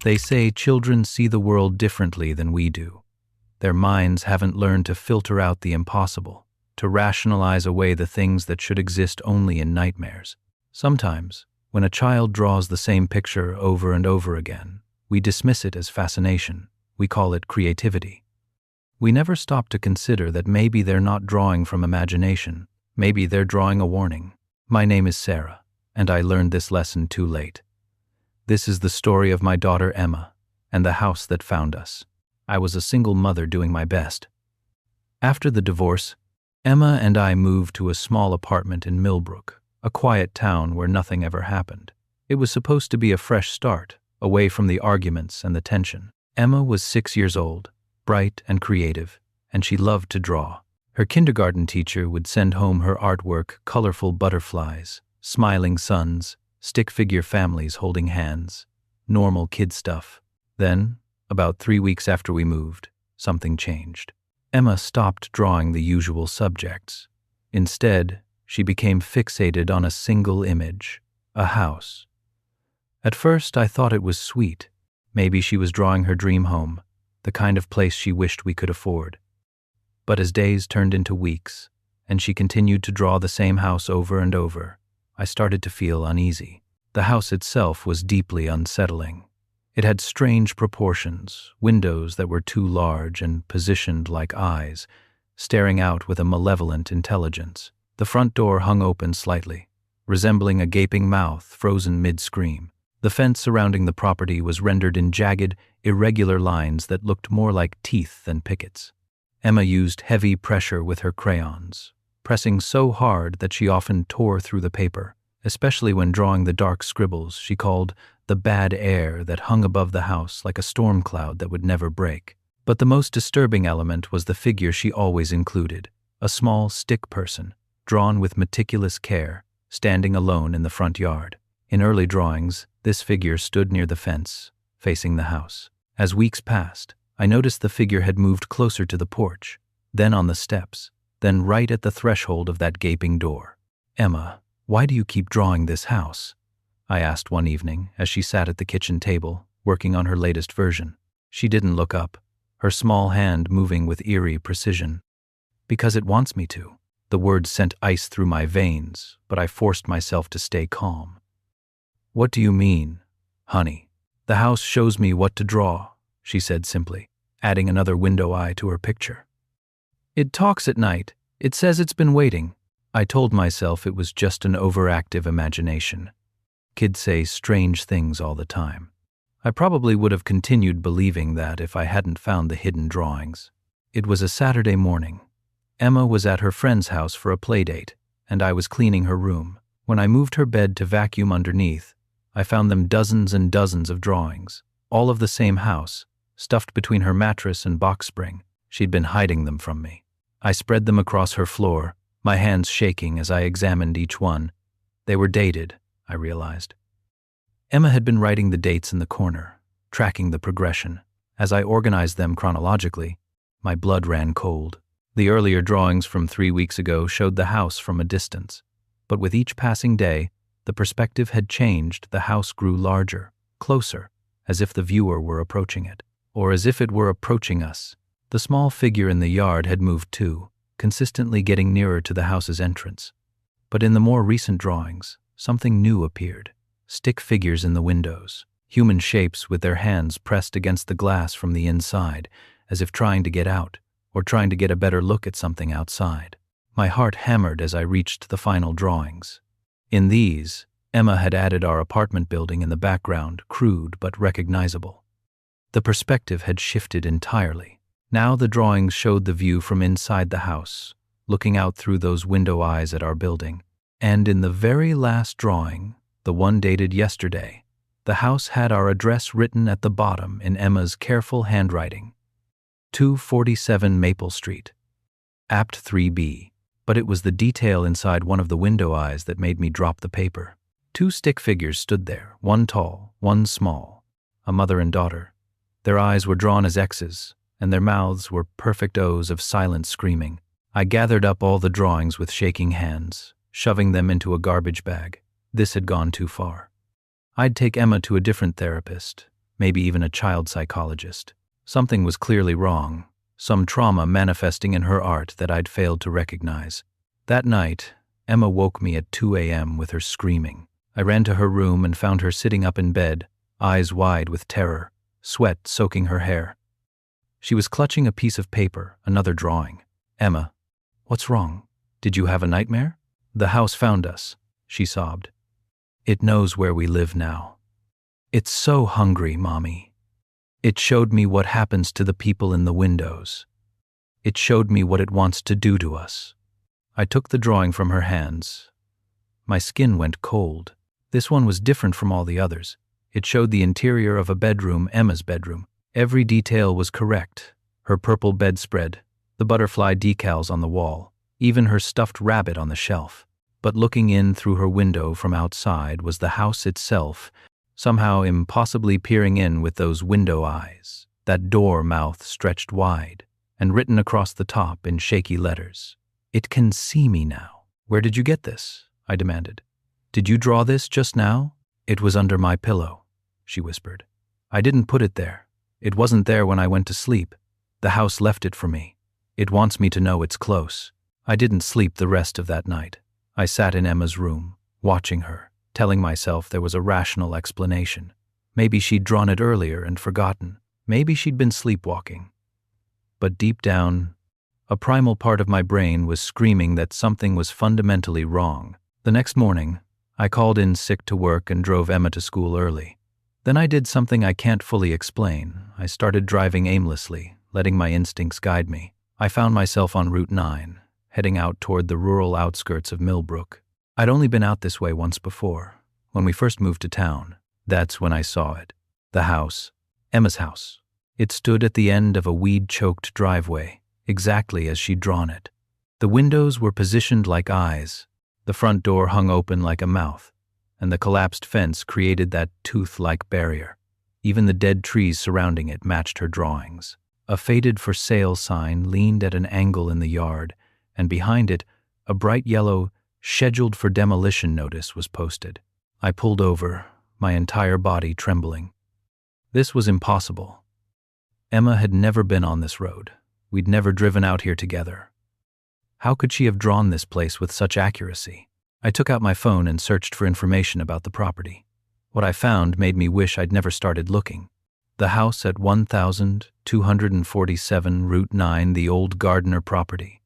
They say children see the world differently than we do. Their minds haven't learned to filter out the impossible, to rationalize away the things that should exist only in nightmares. Sometimes, when a child draws the same picture over and over again, we dismiss it as fascination. We call it creativity. We never stop to consider that maybe they're not drawing from imagination. Maybe they're drawing a warning. My name is Sarah, and I learned this lesson too late. This is the story of my daughter Emma and the house that found us. I was a single mother doing my best. After the divorce, Emma and I moved to a small apartment in Millbrook, a quiet town where nothing ever happened. It was supposed to be a fresh start, away from the arguments and the tension. Emma was 6 years old, bright and creative, and she loved to draw. Her kindergarten teacher would send home her artwork, colorful butterflies, smiling suns, stick figure families holding hands, normal kid stuff. Then, about 3 weeks after we moved, something changed. Emma stopped drawing the usual subjects. Instead, she became fixated on a single image, a house. At first, I thought it was sweet. Maybe she was drawing her dream home, the kind of place she wished we could afford. But as days turned into weeks, and she continued to draw the same house over and over, I started to feel uneasy. The house itself was deeply unsettling. It had strange proportions, windows that were too large and positioned like eyes, staring out with a malevolent intelligence. The front door hung open slightly, resembling a gaping mouth frozen mid-scream. The fence surrounding the property was rendered in jagged, irregular lines that looked more like teeth than pickets. Emma used heavy pressure with her crayons, pressing so hard that she often tore through the paper, especially when drawing the dark scribbles she called the bad air that hung above the house like a storm cloud that would never break. But the most disturbing element was the figure she always included, a small stick person, drawn with meticulous care, standing alone in the front yard. In early drawings, this figure stood near the fence, facing the house. As weeks passed, I noticed the figure had moved closer to the porch, then on the steps, then right at the threshold of that gaping door. "Emma, why do you keep drawing this house?" I asked one evening as she sat at the kitchen table, working on her latest version. She didn't look up, her small hand moving with eerie precision. "Because it wants me to." The words sent ice through my veins, but I forced myself to stay calm. "What do you mean, honey?" "The house shows me what to draw," she said simply, adding another window eye to her picture. "It talks at night. It says it's been waiting." I told myself it was just an overactive imagination. Kids say strange things all the time. I probably would have continued believing that if I hadn't found the hidden drawings. It was a Saturday morning. Emma was at her friend's house for a playdate, and I was cleaning her room. When I moved her bed to vacuum underneath, I found them dozens and dozens of drawings, all of the same house, stuffed between her mattress and box spring. She'd been hiding them from me. I spread them across her floor, my hands shaking as I examined each one. They were dated, I realized. Emma had been writing the dates in the corner, tracking the progression. As I organized them chronologically, my blood ran cold. The earlier drawings from 3 weeks ago showed the house from a distance, but with each passing day, the perspective had changed. The house grew larger, closer, as if the viewer were approaching it, or as if it were approaching us. The small figure in the yard had moved too, consistently getting nearer to the house's entrance. But in the more recent drawings, something new appeared. Stick figures in the windows, human shapes with their hands pressed against the glass from the inside, as if trying to get out, or trying to get a better look at something outside. My heart hammered as I reached the final drawings. In these, Emma had added our apartment building in the background, crude but recognizable. The perspective had shifted entirely. Now the drawings showed the view from inside the house, looking out through those window eyes at our building. And in the very last drawing, the one dated yesterday, the house had our address written at the bottom in Emma's careful handwriting. 247 Maple Street, Apt 3B. But it was the detail inside one of the window eyes that made me drop the paper. 2 stick figures stood there, one tall, one small, a mother and daughter. Their eyes were drawn as X's, and their mouths were perfect O's of silent screaming. I gathered up all the drawings with shaking hands, shoving them into a garbage bag. This had gone too far. I'd take Emma to a different therapist, maybe even a child psychologist. Something was clearly wrong, some trauma manifesting in her art that I'd failed to recognize. That night, Emma woke me at 2 a.m. with her screaming. I ran to her room and found her sitting up in bed, eyes wide with terror, sweat soaking her hair. She was clutching a piece of paper, another drawing. "Emma, what's wrong? Did you have a nightmare?" "The house found us," she sobbed. "It knows where we live now. It's so hungry, Mommy. It showed me what happens to the people in the windows. It showed me what it wants to do to us." I took the drawing from her hands. My skin went cold. This one was different from all the others. It showed the interior of a bedroom, Emma's bedroom. Every detail was correct. Her purple bedspread, the butterfly decals on the wall, even her stuffed rabbit on the shelf. But looking in through her window from outside was the house itself, somehow impossibly peering in with those window eyes, that door mouth stretched wide, and written across the top in shaky letters. "It can see me now." "Where did you get this?" I demanded. "Did you draw this just now?" "It was under my pillow," she whispered. "I didn't put it there. It wasn't there when I went to sleep. The house left it for me. It wants me to know it's close." I didn't sleep the rest of that night. I sat in Emma's room, watching her, telling myself there was a rational explanation. Maybe she'd drawn it earlier and forgotten. Maybe she'd been sleepwalking. But deep down, a primal part of my brain was screaming that something was fundamentally wrong. The next morning, I called in sick to work and drove Emma to school early. Then I did something I can't fully explain. I started driving aimlessly, letting my instincts guide me. I found myself on Route 9, heading out toward the rural outskirts of Millbrook. I'd only been out this way once before, when we first moved to town. That's when I saw it. The house. Emma's house. It stood at the end of a weed-choked driveway, exactly as she'd drawn it. The windows were positioned like eyes. The front door hung open like a mouth, and the collapsed fence created that tooth-like barrier. Even the dead trees surrounding it matched her drawings. A faded for sale sign leaned at an angle in the yard, and behind it, a bright yellow scheduled for demolition notice was posted. I pulled over, my entire body trembling. This was impossible. Emma had never been on this road. We'd never driven out here together. How could she have drawn this place with such accuracy? I took out my phone and searched for information about the property. What I found made me wish I'd never started looking. The house at 1247 Route 9, the old Gardner property.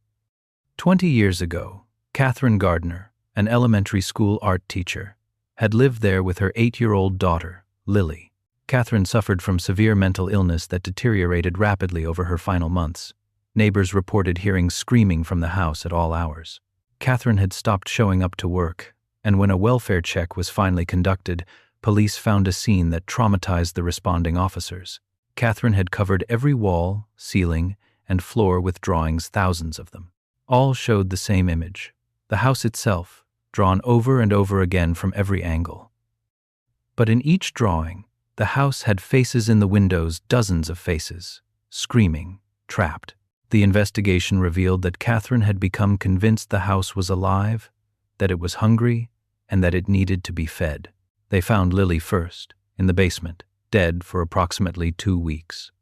20 years ago, Catherine Gardner, an elementary school art teacher, had lived there with her 8-year-old daughter, Lily. Catherine suffered from severe mental illness that deteriorated rapidly over her final months. Neighbors reported hearing screaming from the house at all hours. Catherine had stopped showing up to work, and when a welfare check was finally conducted, police found a scene that traumatized the responding officers. Catherine had covered every wall, ceiling, and floor with drawings, thousands of them. All showed the same image, the house itself, drawn over and over again from every angle. But in each drawing, the house had faces in the windows, dozens of faces, screaming, trapped. The investigation revealed that Catherine had become convinced the house was alive, that it was hungry, and that it needed to be fed. They found Lily first, in the basement, dead for approximately 2 weeks.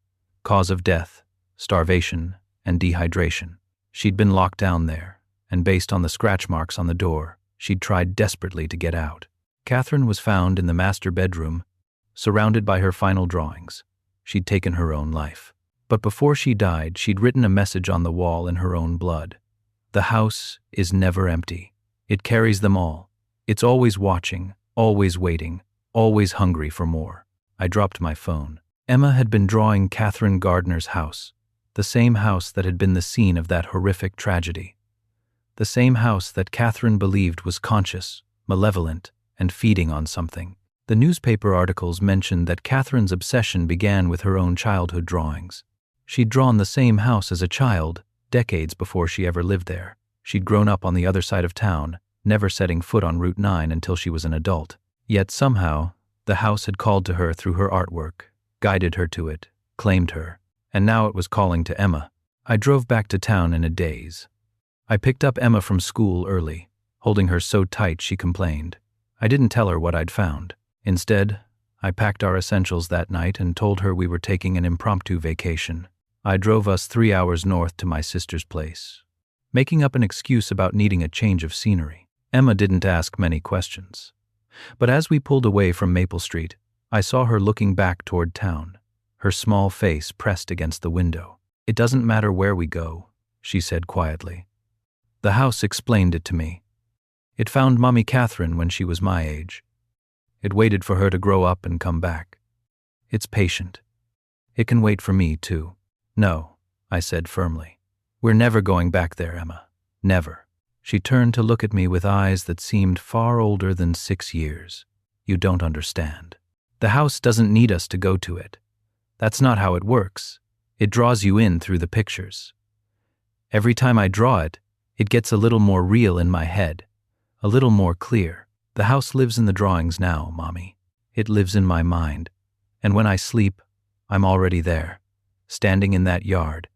Cause of death, starvation, and dehydration. She'd been locked down there, and based on the scratch marks on the door, she'd tried desperately to get out. Catherine was found in the master bedroom, surrounded by her final drawings. She'd taken her own life. But before she died, she'd written a message on the wall in her own blood. The house is never empty. It carries them all. It's always watching, always waiting, always hungry for more. I dropped my phone. Emma had been drawing Catherine Gardner's house, the same house that had been the scene of that horrific tragedy. The same house that Catherine believed was conscious, malevolent, and feeding on something. The newspaper articles mentioned that Catherine's obsession began with her own childhood drawings. She'd drawn the same house as a child, decades before she ever lived there. She'd grown up on the other side of town, never setting foot on Route 9 until she was an adult. Yet somehow, the house had called to her through her artwork, guided her to it, claimed her, and now it was calling to Emma. I drove back to town in a daze. I picked up Emma from school early, holding her so tight she complained. I didn't tell her what I'd found. Instead, I packed our essentials that night and told her we were taking an impromptu vacation. I drove us 3 hours north to my sister's place, making up an excuse about needing a change of scenery. Emma didn't ask many questions. But as we pulled away from Maple Street, I saw her looking back toward town, her small face pressed against the window. "It doesn't matter where we go," she said quietly. "The house explained it to me. It found Mommy Catherine when she was my age. It waited for her to grow up and come back. It's patient. It can wait for me, too." "No," I said firmly. "We're never going back there, Emma. Never." She turned to look at me with eyes that seemed far older than 6 years. "You don't understand. The house doesn't need us to go to it. That's not how it works. It draws you in through the pictures. Every time I draw it, it gets a little more real in my head, a little more clear. The house lives in the drawings now, Mommy. It lives in my mind. And when I sleep, I'm already there, standing in that yard,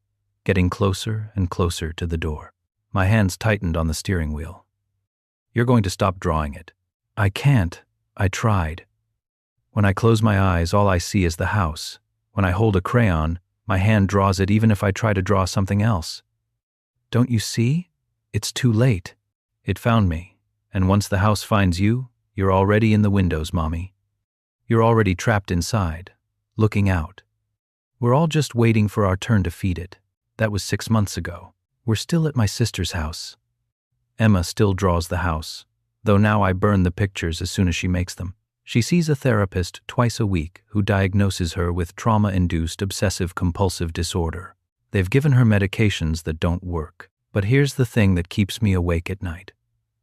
getting closer and closer to the door." My hands tightened on the steering wheel. "You're going to stop drawing it." "I can't. I tried. When I close my eyes, all I see is the house. When I hold a crayon, my hand draws it even if I try to draw something else. Don't you see? It's too late. It found me. And once the house finds you, you're already in the windows, Mommy. You're already trapped inside, looking out. We're all just waiting for our turn to feed it. That was 6 months ago. We're still at my sister's house. Emma still draws the house, though now I burn the pictures as soon as she makes them. She sees a therapist twice a week who diagnoses her with trauma-induced obsessive-compulsive disorder. They've given her medications that don't work. But here's the thing that keeps me awake at night.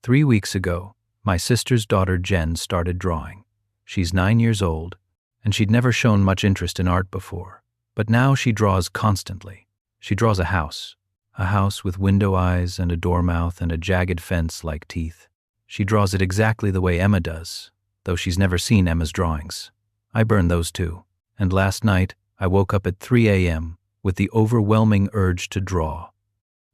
3 weeks ago, my sister's daughter Jen started drawing. She's 9 years old, and she'd never shown much interest in art before. But now she draws constantly. She draws a house with window eyes and a dormouse and a jagged fence like teeth. She draws it exactly the way Emma does, though she's never seen Emma's drawings. I burn those too. And last night, I woke up at 3 a.m. with the overwhelming urge to draw.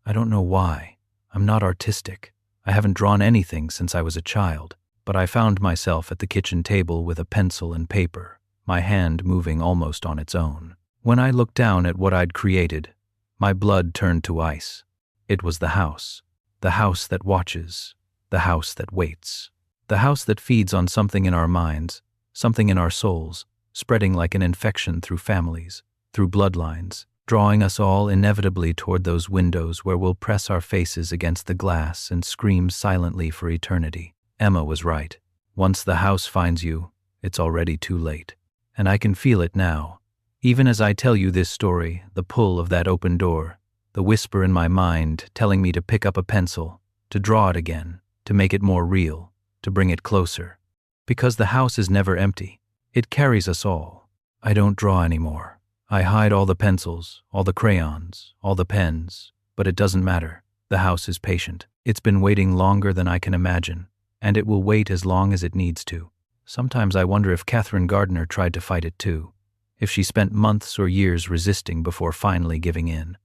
I don't know why. I'm not artistic. I haven't drawn anything since I was a child, but I found myself at the kitchen table with a pencil and paper, my hand moving almost on its own. When I looked down at what I'd created, my blood turned to ice. It was the house that watches, the house that waits, the house that feeds on something in our minds, something in our souls, spreading like an infection through families, through bloodlines, drawing us all inevitably toward those windows where we'll press our faces against the glass and scream silently for eternity. Emma was right. Once the house finds you, it's already too late. And I can feel it now. Even as I tell you this story, the pull of that open door, the whisper in my mind telling me to pick up a pencil, to draw it again, to make it more real, to bring it closer. Because the house is never empty. It carries us all. I don't draw anymore. I hide all the pencils, all the crayons, all the pens, but it doesn't matter. The house is patient. It's been waiting longer than I can imagine, and it will wait as long as it needs to. Sometimes I wonder if Catherine Gardner tried to fight it too, if she spent months or years resisting before finally giving in.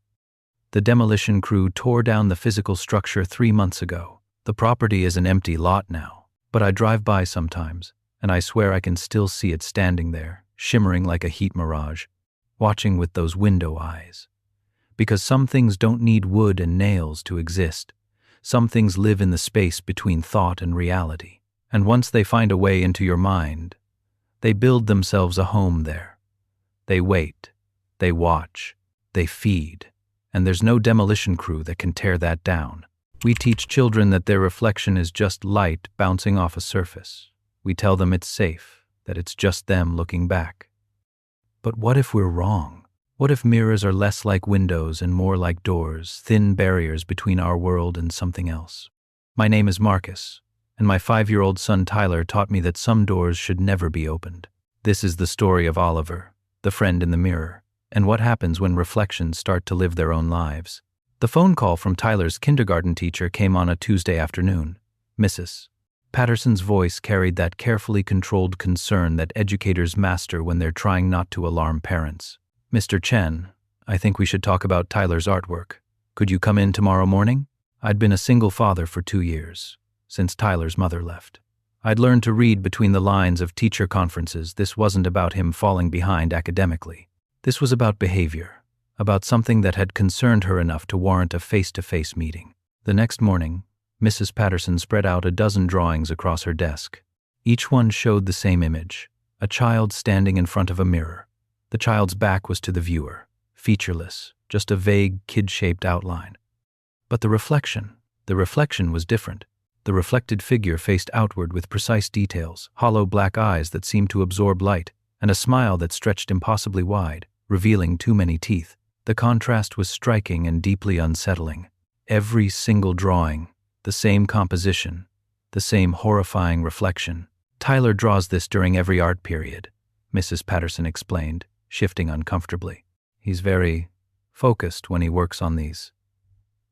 The demolition crew tore down the physical structure 3 months ago. The property is an empty lot now, but I drive by sometimes, and I swear I can still see it standing there, shimmering like a heat mirage, watching with those window eyes. Because some things don't need wood and nails to exist. Some things live in the space between thought and reality. And once they find a way into your mind, they build themselves a home there. They wait, they watch, they feed, and there's no demolition crew that can tear that down. We teach children that their reflection is just light bouncing off a surface. We tell them it's safe, that it's just them looking back. But what if we're wrong? What if mirrors are less like windows and more like doors, thin barriers between our world and something else? My name is Marcus, and my 5-year-old son Tyler taught me that some doors should never be opened. This is the story of Oliver, the friend in the mirror, and what happens when reflections start to live their own lives. The phone call from Tyler's kindergarten teacher came on a Tuesday afternoon. Mrs. Patterson's voice carried that carefully controlled concern that educators master when they're trying not to alarm parents. "Mr. Chen, I think we should talk about Tyler's artwork. Could you come in tomorrow morning?" I'd been a single father for 2 years, since Tyler's mother left. I'd learned to read between the lines of teacher conferences. This wasn't about him falling behind academically. This was about behavior, about something that had concerned her enough to warrant a face-to-face meeting. The next morning, Mrs. Patterson spread out a dozen drawings across her desk. Each one showed the same image, a child standing in front of a mirror. The child's back was to the viewer, featureless, just a vague, kid-shaped outline. But the reflection was different. The reflected figure faced outward with precise details, hollow black eyes that seemed to absorb light, and a smile that stretched impossibly wide, revealing too many teeth. The contrast was striking and deeply unsettling. Every single drawing, the same composition, the same horrifying reflection. Tyler draws this during every art period, Mrs. Patterson explained, shifting uncomfortably. He's very focused when he works on these.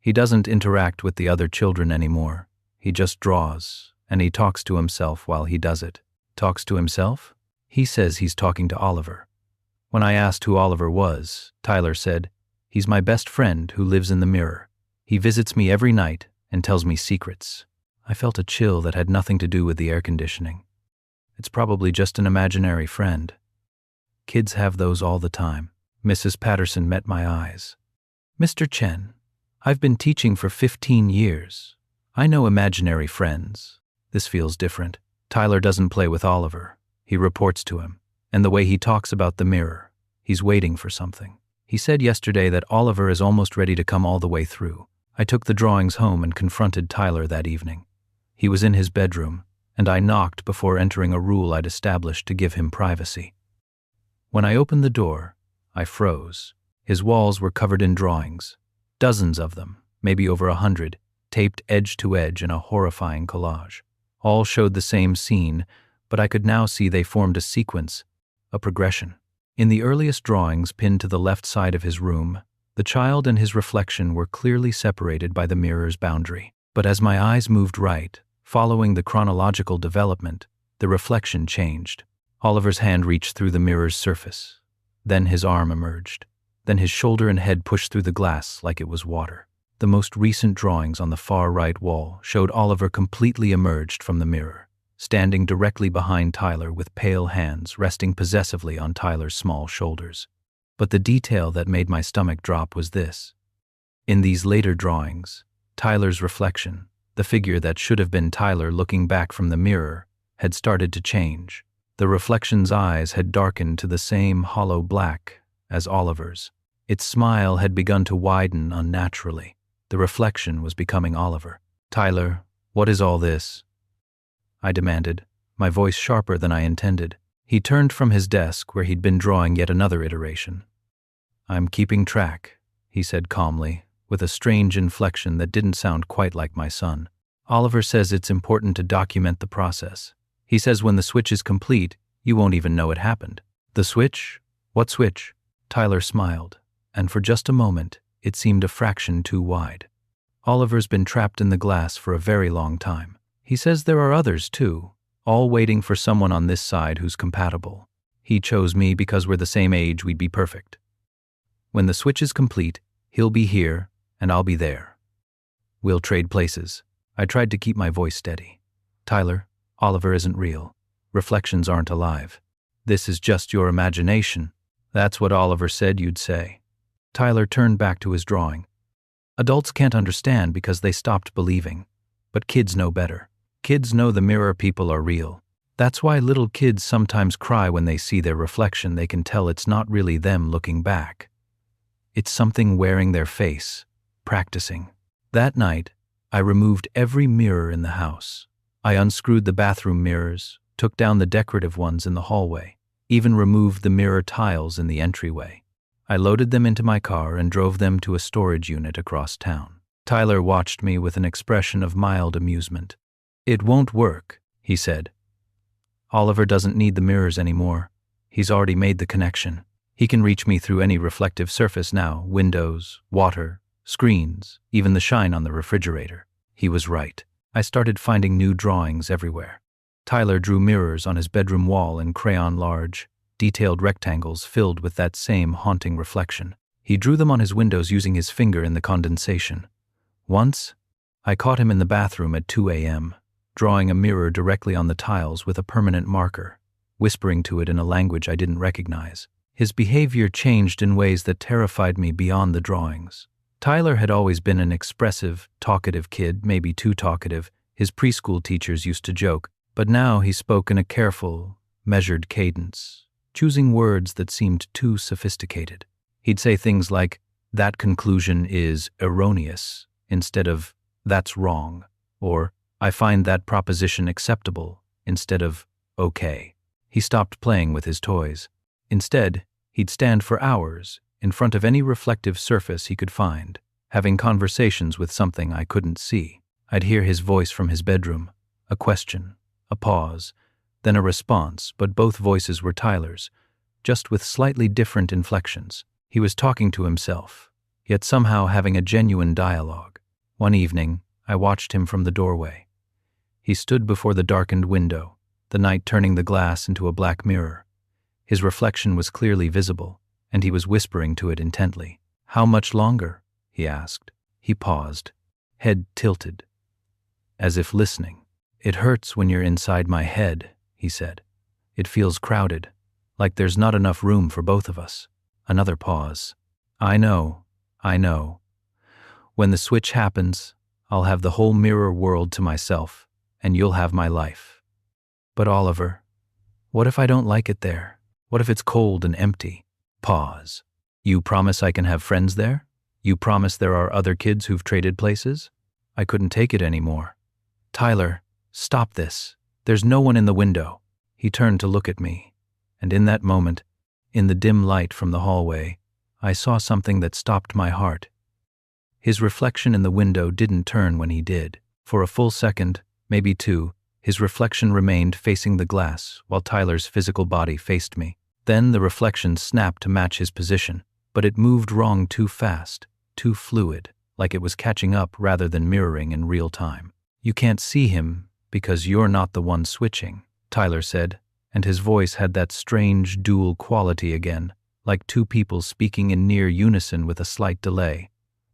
He doesn't interact with the other children anymore. He just draws, and he talks to himself while he does it. Talks to himself? He says he's talking to Oliver. When I asked who Oliver was, Tyler said, "He's my best friend who lives in the mirror. He visits me every night and tells me secrets." I felt a chill that had nothing to do with the air conditioning. It's probably just an imaginary friend. Kids have those all the time. Mrs. Patterson met my eyes. "Mr. Chen, I've been teaching for 15 years. I know imaginary friends. This feels different. Tyler doesn't play with Oliver. He reports to him. And the way he talks about the mirror, he's waiting for something. He said yesterday that Oliver is almost ready to come all the way through. I took the drawings home and confronted Tyler that evening. He was in his bedroom, and I knocked before entering a rule I'd established to give him privacy. When I opened the door, I froze. His walls were covered in drawings, dozens of them, maybe over 100, taped edge to edge in a horrifying collage. All showed the same scene, but I could now see they formed a sequence, a progression. In the earliest drawings pinned to the left side of his room, the child and his reflection were clearly separated by the mirror's boundary. But as my eyes moved right, following the chronological development, the reflection changed. Oliver's hand reached through the mirror's surface. Then his arm emerged. Then his shoulder and head pushed through the glass like it was water. The most recent drawings on the far right wall showed Oliver completely emerged from the mirror, standing directly behind Tyler with pale hands resting possessively on Tyler's small shoulders. But the detail that made my stomach drop was this. In these later drawings, Tyler's reflection, the figure that should have been Tyler looking back from the mirror, had started to change. The reflection's eyes had darkened to the same hollow black as Oliver's. Its smile had begun to widen unnaturally. The reflection was becoming Oliver. "Tyler, what is all this?" I demanded, my voice sharper than I intended. He turned from his desk where he'd been drawing yet another iteration. "I'm keeping track," he said calmly, with a strange inflection that didn't sound quite like my son. "Oliver says it's important to document the process. He says when the switch is complete, you won't even know it happened." "The switch? What switch?" Tyler smiled, and for just a moment, it seemed a fraction too wide. "Oliver's been trapped in the glass for a very long time. He says there are others too, all waiting for someone on this side who's compatible. He chose me because we're the same age, we'd be perfect. When the switch is complete, he'll be here and I'll be there. We'll trade places." I tried to keep my voice steady. "Tyler, Oliver isn't real. Reflections aren't alive. This is just your imagination. That's what Oliver said you'd say." Tyler turned back to his drawing. "Adults can't understand because they stopped believing. But kids know better. Kids know the mirror people are real. That's why little kids sometimes cry when they see their reflection. They can tell it's not really them looking back. It's something wearing their face, practicing." That night, I removed every mirror in the house. I unscrewed the bathroom mirrors, took down the decorative ones in the hallway, even removed the mirror tiles in the entryway. I loaded them into my car and drove them to a storage unit across town. Tyler watched me with an expression of mild amusement. "It won't work," he said. "Oliver doesn't need the mirrors anymore. He's already made the connection. He can reach me through any reflective surface now, windows, water, screens, even the shine on the refrigerator." He was right. I started finding new drawings everywhere. Tyler drew mirrors on his bedroom wall in crayon large, detailed rectangles filled with that same haunting reflection. He drew them on his windows using his finger in the condensation. Once, I caught him in the bathroom at 2 a.m., drawing a mirror directly on the tiles with a permanent marker, whispering to it in a language I didn't recognize. His behavior changed in ways that terrified me beyond the drawings. Tyler had always been an expressive, talkative kid, maybe too talkative, his preschool teachers used to joke, but now he spoke in a careful, measured cadence, choosing words that seemed too sophisticated. He'd say things like, "That conclusion is erroneous," instead of, "That's wrong," or, "I find that proposition acceptable," instead of, "Okay." He stopped playing with his toys. Instead, he'd stand for hours in front of any reflective surface he could find, having conversations with something I couldn't see. I'd hear his voice from his bedroom, a question, a pause, then a response, but both voices were Tyler's, just with slightly different inflections. He was talking to himself, yet somehow having a genuine dialogue. One evening, I watched him from the doorway. He stood before the darkened window, the night turning the glass into a black mirror. His reflection was clearly visible, and he was whispering to it intently. "How much longer?" he asked. He paused, head tilted, as if listening. "It hurts when you're inside my head," he said. "It feels crowded, like there's not enough room for both of us." Another pause. I know. When the switch happens, I'll have the whole mirror world to myself, and you'll have my life." "But Oliver, what if I don't like it there? What if it's cold and empty?" Pause. "You promise I can have friends there? You promise there are other kids who've traded places?" I couldn't take it anymore. "Tyler, stop this. There's no one in the window." He turned to look at me, and in that moment, in the dim light from the hallway, I saw something that stopped my heart. His reflection in the window didn't turn when he did. For a full second, maybe two, his reflection remained facing the glass while Tyler's physical body faced me. Then the reflection snapped to match his position, but it moved wrong too fast, too fluid, like it was catching up rather than mirroring in real time. "You can't see him because you're not the one switching," Tyler said, and his voice had that strange dual quality again, like two people speaking in near unison with a slight delay.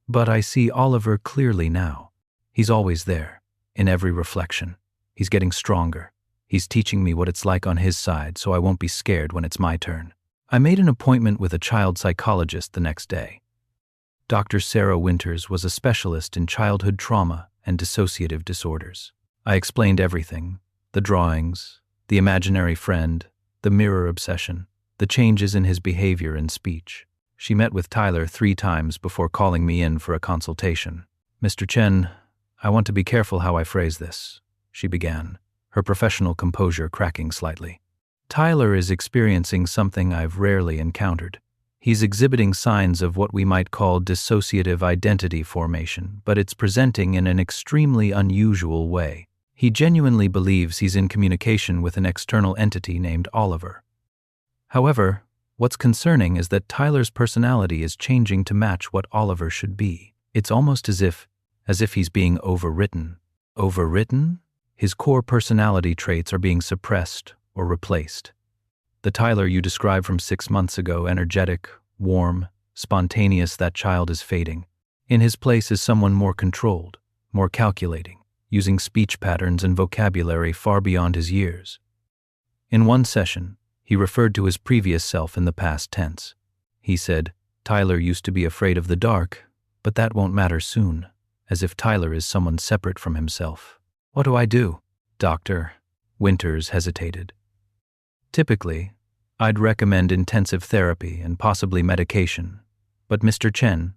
"But I see Oliver clearly now. He's always there, in every reflection. He's getting stronger. He's teaching me what it's like on his side, so I won't be scared when it's my turn." I made an appointment with a child psychologist the next day. Dr. Sarah Winters was a specialist in childhood trauma and dissociative disorders. I explained everything: the drawings, the imaginary friend, the mirror obsession, the changes in his behavior and speech. She met with Tyler 3 times before calling me in for a consultation. "Mr. Chen, I want to be careful how I phrase this," she began, her professional composure cracking slightly. "Tyler is experiencing something I've rarely encountered. He's exhibiting signs of what we might call dissociative identity formation, but it's presenting in an extremely unusual way. He genuinely believes he's in communication with an external entity named Oliver. However, what's concerning is that Tyler's personality is changing to match what Oliver should be. It's almost as if he's being overwritten." Overwritten? His core personality traits are being suppressed or replaced. The Tyler you described from 6 months ago, energetic, warm, spontaneous, that child is fading. In his place is someone more controlled, more calculating, using speech patterns and vocabulary far beyond his years. In one session, he referred to his previous self in the past tense. He said, "Tyler used to be afraid of the dark, but that won't matter soon," as if Tyler is someone separate from himself. "What do I do?" Dr. Winters hesitated. "Typically, I'd recommend intensive therapy and possibly medication, but Mr. Chen,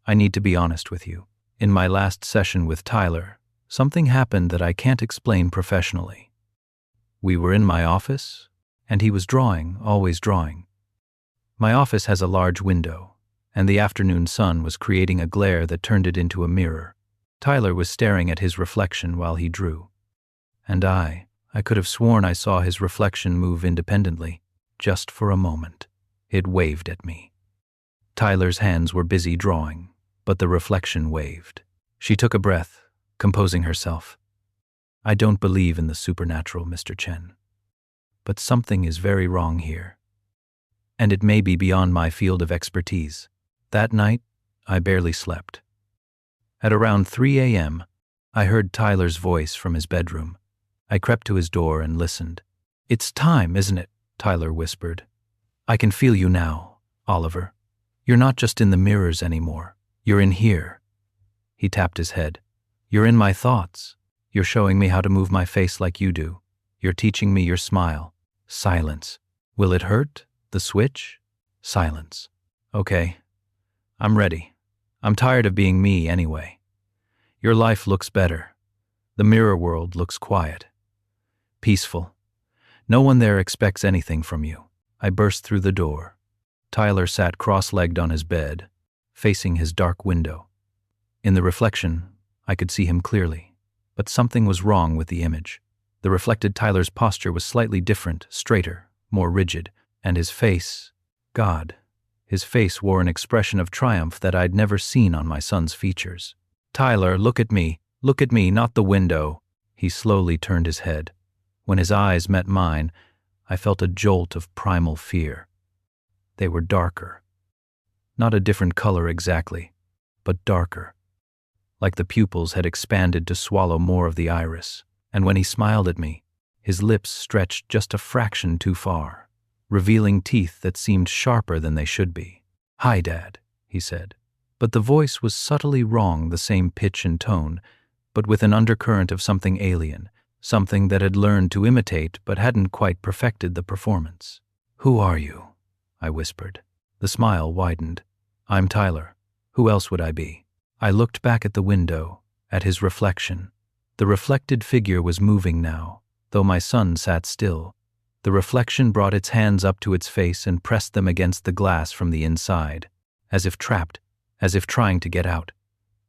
I need to be honest with you. In my last session with Tyler, something happened that I can't explain professionally. We were in my office, and he was drawing, always drawing. My office has a large window, and the afternoon sun was creating a glare that turned it into a mirror. Tyler was staring at his reflection while he drew. And I could have sworn I saw his reflection move independently, just for a moment. It waved at me. Tyler's hands were busy drawing, but the reflection waved. She took a breath, composing herself. "I don't believe in the supernatural, Mr. Chen. But something is very wrong here. And it may be beyond my field of expertise." That night, I barely slept. At around 3 a.m., I heard Tyler's voice from his bedroom. I crept to his door and listened. "It's time, isn't it?" Tyler whispered. "I can feel you now, Oliver. You're not just in the mirrors anymore. You're in here." He tapped his head. "You're in my thoughts. You're showing me how to move my face like you do. You're teaching me your smile." Silence. "Will it hurt? The switch?" Silence. "Okay. I'm ready. I'm tired of being me anyway. Your life looks better. The mirror world looks quiet. Peaceful. No one there expects anything from you." I burst through the door. Tyler sat cross-legged on his bed, facing his dark window. In the reflection, I could see him clearly, but something was wrong with the image. The reflected Tyler's posture was slightly different, straighter, more rigid, and his face, God, his face wore an expression of triumph that I'd never seen on my son's features. "Tyler, look at me, not the window." He slowly turned his head. When his eyes met mine, I felt a jolt of primal fear. They were darker. Not a different color exactly, but darker. Like the pupils had expanded to swallow more of the iris, and when he smiled at me, his lips stretched just a fraction too far, revealing teeth that seemed sharper than they should be. "Hi, Dad," he said. But the voice was subtly wrong, the same pitch and tone, but with an undercurrent of something alien, something that had learned to imitate but hadn't quite perfected the performance. "Who are you?" I whispered. The smile widened. "I'm Tyler. Who else would I be?" I looked back at the window, at his reflection. The reflected figure was moving now, though my son sat still. The reflection brought its hands up to its face and pressed them against the glass from the inside, as if trapped, as if trying to get out.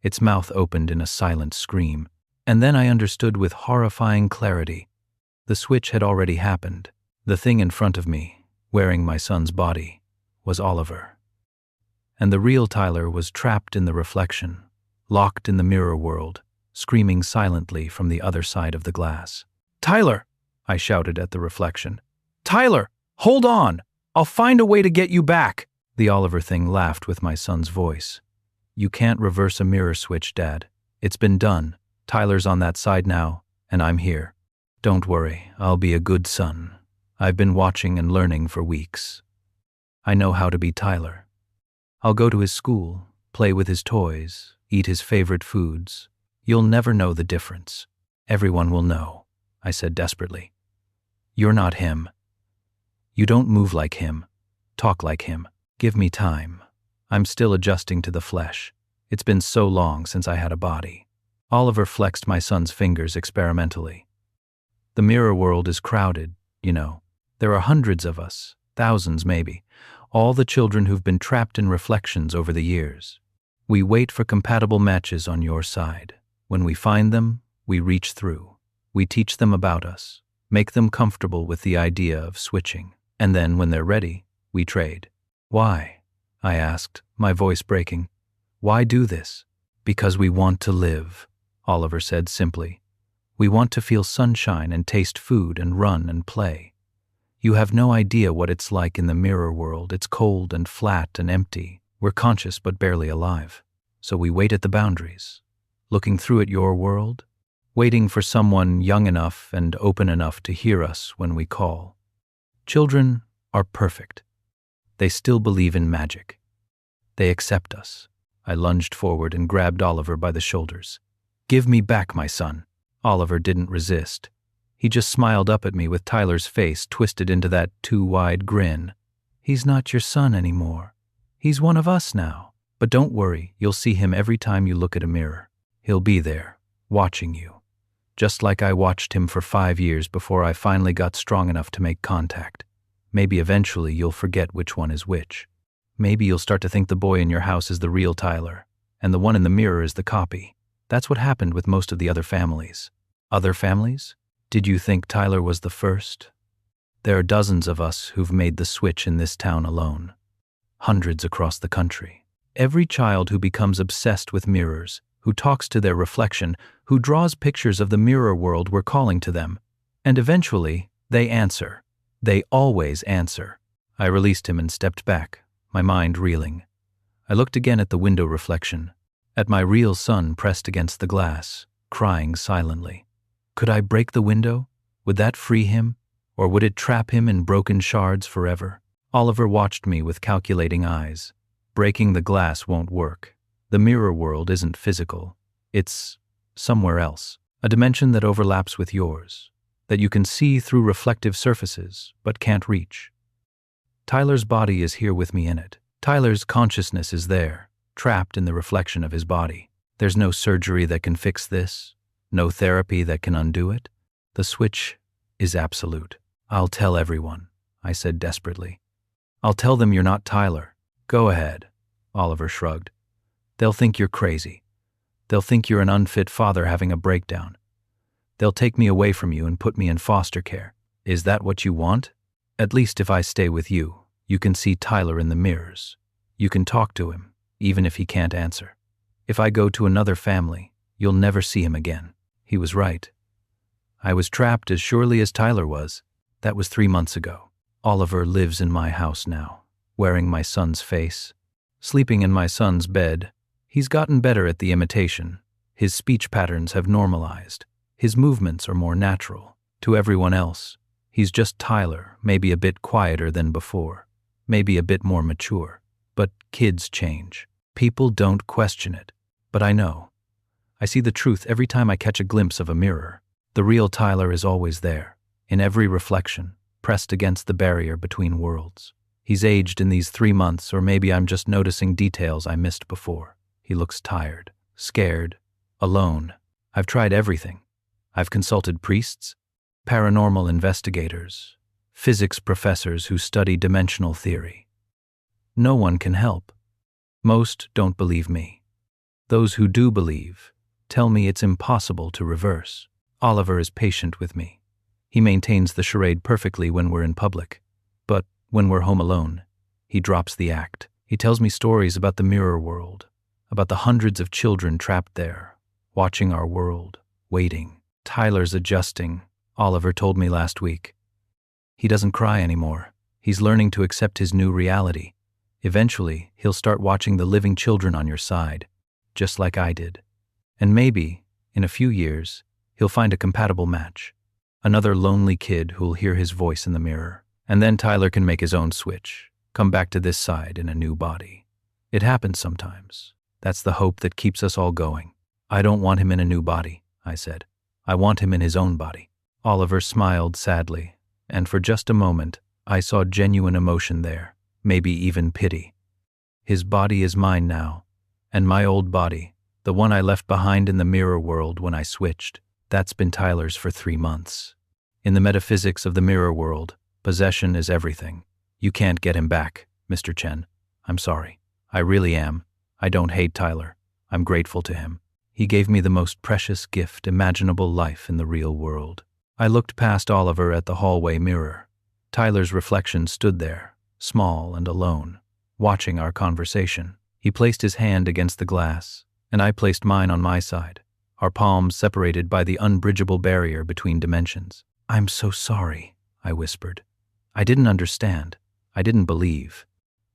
Its mouth opened in a silent scream. And then I understood with horrifying clarity. The switch had already happened. The thing in front of me, wearing my son's body, was Oliver. And the real Tyler was trapped in the reflection, locked in the mirror world, screaming silently from the other side of the glass. "Tyler!" I shouted at the reflection. "Tyler! Hold on! I'll find a way to get you back!" The Oliver thing laughed with my son's voice. "You can't reverse a mirror switch, Dad. It's been done. Tyler's on that side now, and I'm here. Don't worry, I'll be a good son. I've been watching and learning for weeks. I know how to be Tyler. I'll go to his school, play with his toys, eat his favorite foods. You'll never know the difference. Everyone will know," I said desperately. "You're not him. You don't move like him, talk like him. Give me time. I'm still adjusting to the flesh. It's been so long since I had a body." Oliver flexed my son's fingers experimentally. "The mirror world is crowded, you know. There are hundreds of us, thousands maybe, all the children who've been trapped in reflections over the years. We wait for compatible matches on your side. When we find them, we reach through. We teach them about us, make them comfortable with the idea of switching. And then, when they're ready, we trade." "Why?" I asked, my voice breaking. "Why do this?" "Because we want to live," Oliver said simply. "We want to feel sunshine and taste food and run and play. You have no idea what it's like in the mirror world. It's cold and flat and empty. We're conscious but barely alive. So we wait at the boundaries, looking through at your world, waiting for someone young enough and open enough to hear us when we call. Children are perfect. They still believe in magic. They accept us." I lunged forward and grabbed Oliver by the shoulders. "Give me back my son." Oliver didn't resist. He just smiled up at me with Tyler's face twisted into that too wide grin. "He's not your son anymore. He's one of us now. But don't worry, you'll see him every time you look at a mirror. He'll be there, watching you. Just like I watched him for 5 years before I finally got strong enough to make contact. Maybe eventually you'll forget which one is which. Maybe you'll start to think the boy in your house is the real Tyler, and the one in the mirror is the copy. That's what happened with most of the other families." "Other families? Did you think Tyler was the first?" "There are dozens of us who've made the switch in this town alone. Hundreds across the country. Every child who becomes obsessed with mirrors, who talks to their reflection, who draws pictures of the mirror world we're calling to them. And eventually, they answer. They always answer." I released him and stepped back, my mind reeling. I looked again at the window reflection, at my real son pressed against the glass, crying silently. Could I break the window? Would that free him? Or would it trap him in broken shards forever? Oliver watched me with calculating eyes. Breaking the glass won't work. The mirror world isn't physical. It's somewhere else. A dimension that overlaps with yours. That you can see through reflective surfaces, but can't reach. Tyler's body is here with me in it. Tyler's consciousness is there, trapped in the reflection of his body. There's no surgery that can fix this. No therapy that can undo it. The switch is absolute. I'll tell everyone, I said desperately. I'll tell them you're not Tyler. Go ahead, Oliver shrugged. They'll think you're crazy. They'll think you're an unfit father having a breakdown. They'll take me away from you and put me in foster care. Is that what you want? At least if I stay with you, you can see Tyler in the mirrors. You can talk to him, even if he can't answer. If I go to another family, you'll never see him again. He was right. I was trapped as surely as Tyler was. That was 3 months ago. Oliver lives in my house now, wearing my son's face, sleeping in my son's bed. He's gotten better at the imitation. His speech patterns have normalized. His movements are more natural. To everyone else, he's just Tyler, maybe a bit quieter than before, maybe a bit more mature. But kids change. People don't question it. But I know. I see the truth every time I catch a glimpse of a mirror. The real Tyler is always there, in every reflection, pressed against the barrier between worlds. He's aged in these 3 months, or maybe I'm just noticing details I missed before. He looks tired, scared, alone. I've tried everything. I've consulted priests, paranormal investigators, physics professors who study dimensional theory. No one can help. Most don't believe me. Those who do believe tell me it's impossible to reverse. Oliver is patient with me. He maintains the charade perfectly when we're in public. But when we're home alone, he drops the act. He tells me stories about the mirror world, about the hundreds of children trapped there, watching our world, waiting. Tyler's adjusting, Oliver told me last week. He doesn't cry anymore. He's learning to accept his new reality. Eventually, he'll start watching the living children on your side, just like I did. And maybe, in a few years, he'll find a compatible match. Another lonely kid who'll hear his voice in the mirror. And then Tyler can make his own switch, come back to this side in a new body. It happens sometimes. That's the hope that keeps us all going. I don't want him in a new body, I said. I want him in his own body. Oliver smiled sadly, and for just a moment, I saw genuine emotion there, maybe even pity. His body is mine now, and my old body, the one I left behind in the mirror world when I switched, that's been Tyler's for 3 months. In the metaphysics of the mirror world, possession is everything. You can't get him back, Mr. Chen. I'm sorry. I really am. I don't hate Tyler. I'm grateful to him. He gave me the most precious gift imaginable, life in the real world. I looked past Oliver at the hallway mirror. Tyler's reflection stood there, small and alone, watching our conversation. He placed his hand against the glass, and I placed mine on my side, our palms separated by the unbridgeable barrier between dimensions. I'm so sorry, I whispered. I didn't understand. I didn't believe.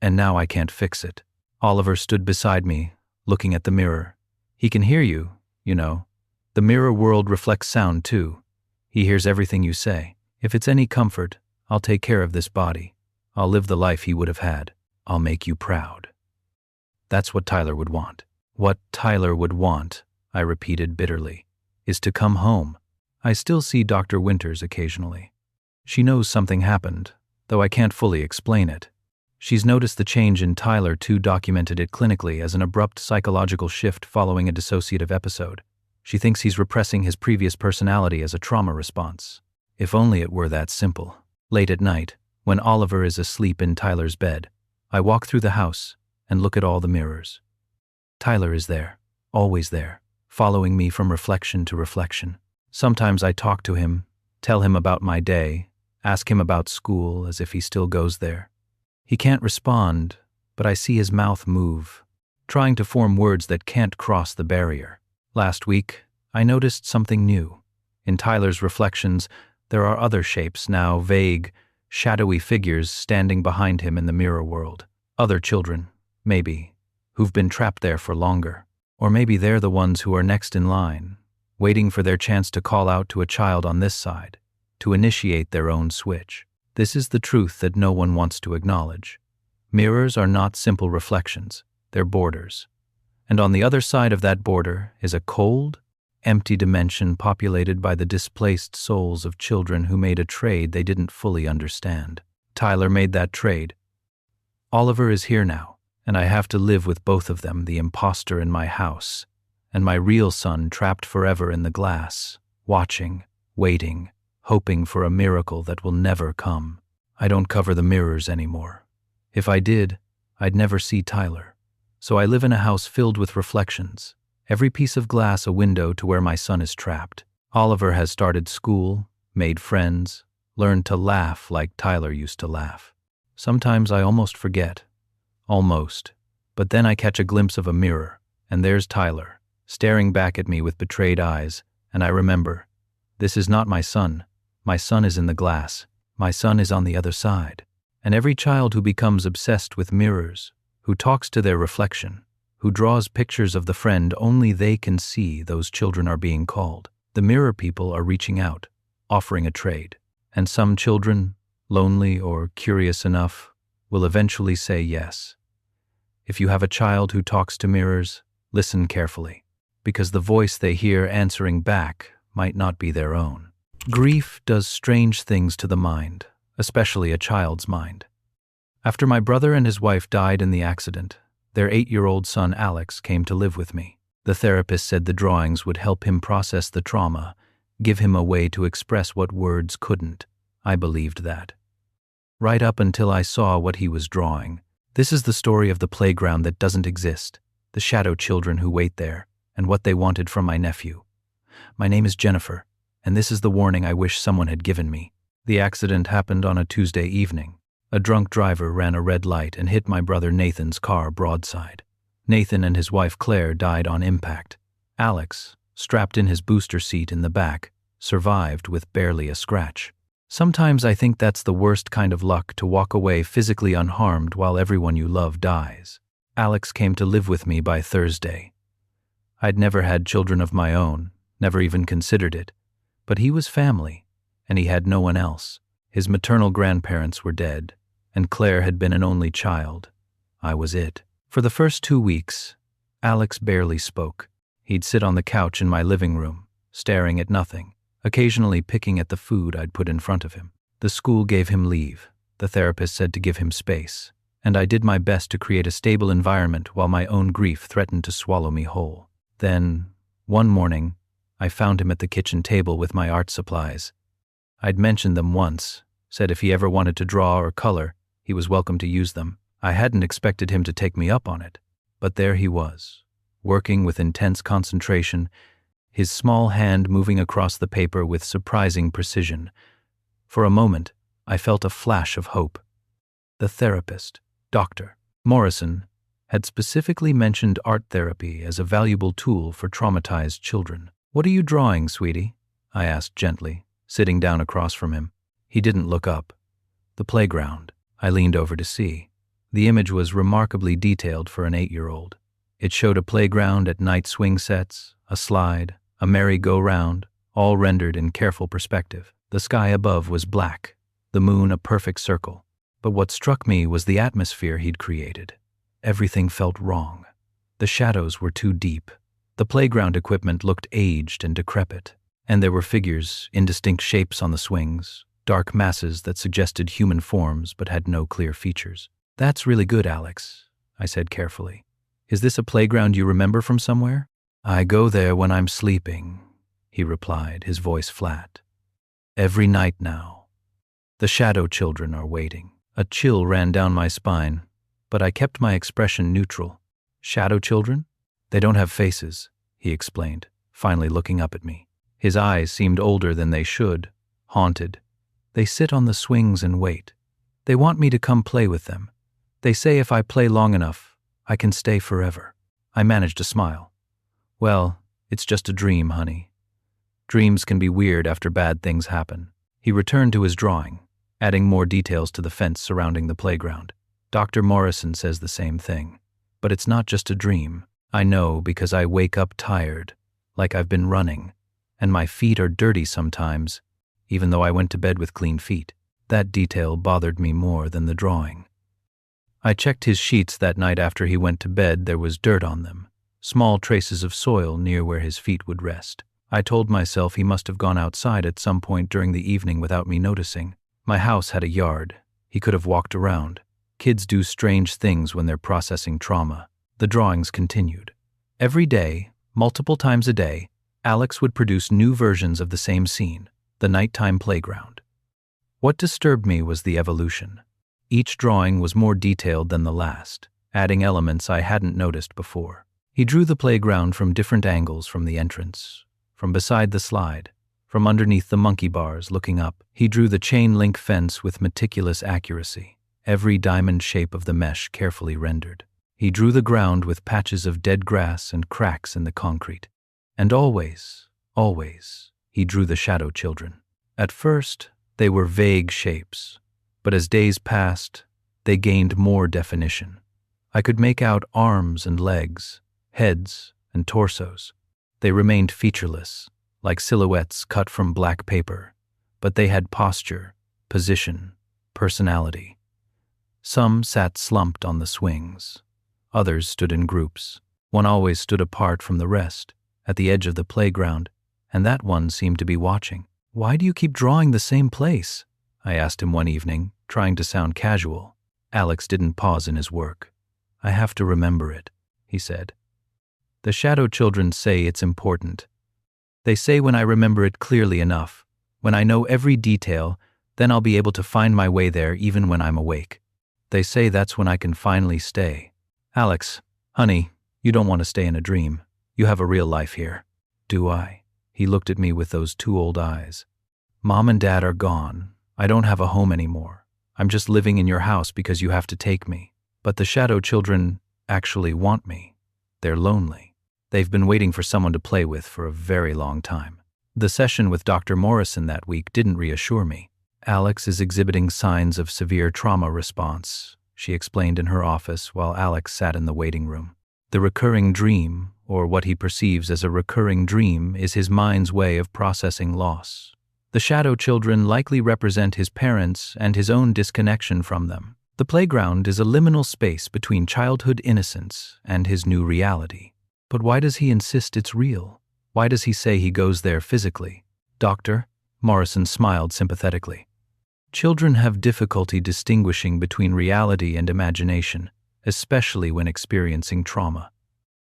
And now I can't fix it. Oliver stood beside me, looking at the mirror. He can hear you, you know. The mirror world reflects sound, too. He hears everything you say. If it's any comfort, I'll take care of this body. I'll live the life he would have had. I'll make you proud. That's what Tyler would want. What Tyler would want, I repeated bitterly, is to come home. I still see Dr. Winters occasionally. She knows something happened, though I can't fully explain it. She's noticed the change in Tyler too, documented it clinically as an abrupt psychological shift following a dissociative episode. She thinks he's repressing his previous personality as a trauma response. If only it were that simple. Late at night, when Oliver is asleep in Tyler's bed, I walk through the house and look at all the mirrors. Tyler is there, always there, following me from reflection to reflection. Sometimes I talk to him, tell him about my day, ask him about school as if he still goes there. He can't respond, but I see his mouth move, trying to form words that can't cross the barrier. Last week, I noticed something new. In Tyler's reflections, there are other shapes now, vague, shadowy figures standing behind him in the mirror world. Other children, maybe, who've been trapped there for longer. Or maybe they're the ones who are next in line, waiting for their chance to call out to a child on this side, to initiate their own switch. This is the truth that no one wants to acknowledge. Mirrors are not simple reflections, they're borders. And on the other side of that border is a cold, empty dimension populated by the displaced souls of children who made a trade they didn't fully understand. Tyler made that trade. Oliver is here now, and I have to live with both of them, the imposter in my house, and my real son trapped forever in the glass, watching, waiting, hoping for a miracle that will never come. I don't cover the mirrors anymore. If I did, I'd never see Tyler. So I live in a house filled with reflections, every piece of glass a window to where my son is trapped. Oliver has started school, made friends, learned to laugh like Tyler used to laugh. Sometimes I almost forget. Almost. But then I catch a glimpse of a mirror, and there's Tyler, staring back at me with betrayed eyes, and I remember, this is not my son. My son is in the glass. My son is on the other side. And every child who becomes obsessed with mirrors, who talks to their reflection, who draws pictures of the friend only they can see, those children are being called. The mirror people are reaching out, offering a trade. And some children, lonely or curious enough, will eventually say yes. If you have a child who talks to mirrors, listen carefully, because the voice they hear answering back might not be their own. Grief does strange things to the mind, especially a child's mind. After my brother and his wife died in the accident, their 8-year-old son Alex came to live with me. The therapist said the drawings would help him process the trauma, give him a way to express what words couldn't. I believed that. Right up until I saw what he was drawing. This is the story of the playground that doesn't exist, the shadow children who wait there, and what they wanted from my nephew. My name is Jennifer, and this is the warning I wish someone had given me. The accident happened on a Tuesday evening. A drunk driver ran a red light and hit my brother Nathan's car broadside. Nathan and his wife Claire died on impact. Alex, strapped in his booster seat in the back, survived with barely a scratch. Sometimes I think that's the worst kind of luck, to walk away physically unharmed while everyone you love dies. Alex came to live with me by Thursday. I'd never had children of my own, never even considered it, but he was family, and he had no one else. His maternal grandparents were dead, and Claire had been an only child. I was it. For the first 2 weeks, Alex barely spoke. He'd sit on the couch in my living room, staring at nothing, occasionally picking at the food I'd put in front of him. The school gave him leave. The therapist said to give him space, and I did my best to create a stable environment while my own grief threatened to swallow me whole. Then, one morning, I found him at the kitchen table with my art supplies. I'd mentioned them once, said if he ever wanted to draw or color, he was welcome to use them. I hadn't expected him to take me up on it, but there he was, working with intense concentration, his small hand moving across the paper with surprising precision. For a moment, I felt a flash of hope. The therapist, Dr. Morrison, had specifically mentioned art therapy as a valuable tool for traumatized children. "What are you drawing, sweetie?" I asked gently, sitting down across from him. He didn't look up. The playground. I leaned over to see. The image was remarkably detailed for an 8-year-old. It showed a playground at night swing sets, a slide, a merry-go-round, all rendered in careful perspective. The sky above was black, the moon a perfect circle. But what struck me was the atmosphere he'd created. Everything felt wrong. The shadows were too deep. The playground equipment looked aged and decrepit, and there were figures, indistinct shapes on the swings, dark masses that suggested human forms but had no clear features. "That's really good, Alex," I said carefully. "Is this a playground you remember from somewhere?" "I go there when I'm sleeping," he replied, his voice flat. "Every night now. The shadow children are waiting." A chill ran down my spine, but I kept my expression neutral. "Shadow children? They don't have faces," he explained, finally looking up at me. His eyes seemed older than they should, haunted. "They sit on the swings and wait. They want me to come play with them. They say if I play long enough, I can stay forever." I managed to smile. "Well, it's just a dream, honey. Dreams can be weird after bad things happen." He returned to his drawing, adding more details to the fence surrounding the playground. "Dr. Morrison says the same thing. But it's not just a dream. I know because I wake up tired, like I've been running, And my feet are dirty sometimes, even though I went to bed with clean feet. That detail bothered me more than the drawing. I checked his sheets that night after he went to bed. There was dirt on them, small traces of soil near where his feet would rest. I told myself he must have gone outside at some point during the evening without me noticing. My house had a yard. He could have walked around. Kids do strange things when they're processing trauma. The drawings continued. Every day, multiple times a day, Alex would produce new versions of the same scene, the nighttime playground. What disturbed me was the evolution. Each drawing was more detailed than the last, adding elements I hadn't noticed before. He drew the playground from different angles from the entrance, from beside the slide, from underneath the monkey bars looking up. He drew the chain link fence with meticulous accuracy, every diamond shape of the mesh carefully rendered. He drew the ground with patches of dead grass and cracks in the concrete. And always, he drew the shadow children. At first, they were vague shapes, but as days passed, they gained more definition. I could make out arms and legs, heads and torsos. They remained featureless, like silhouettes cut from black paper, but they had posture, position, personality. Some sat slumped on the swings. Others stood in groups. One always stood apart from the rest, at the edge of the playground, and that one seemed to be watching. "Why do you keep drawing the same place?" I asked him one evening, trying to sound casual. Alex didn't pause in his work. "I have to remember it," he said. "The shadow children say it's important. They say when I remember it clearly enough, when I know every detail, then I'll be able to find my way there even when I'm awake. They say that's when I can finally stay." "Alex, honey, you don't want to stay in a dream. You have a real life here." "Do I?" He looked at me with those two old eyes. "Mom and Dad are gone. I don't have a home anymore. I'm just living in your house because you have to take me. But the shadow children actually want me. They're lonely. They've been waiting for someone to play with for a very long time." The session with Dr. Morrison that week didn't reassure me. "Alex is exhibiting signs of severe trauma response," she explained in her office while Alex sat in the waiting room. "The recurring dream, or what he perceives as a recurring dream, is his mind's way of processing loss. The shadow children likely represent his parents and his own disconnection from them. The playground is a liminal space between childhood innocence and his new reality. But why does he insist it's real? Why does he say he goes there physically?" "Doctor," Morrison smiled sympathetically. "Children have difficulty distinguishing between reality and imagination, especially when experiencing trauma.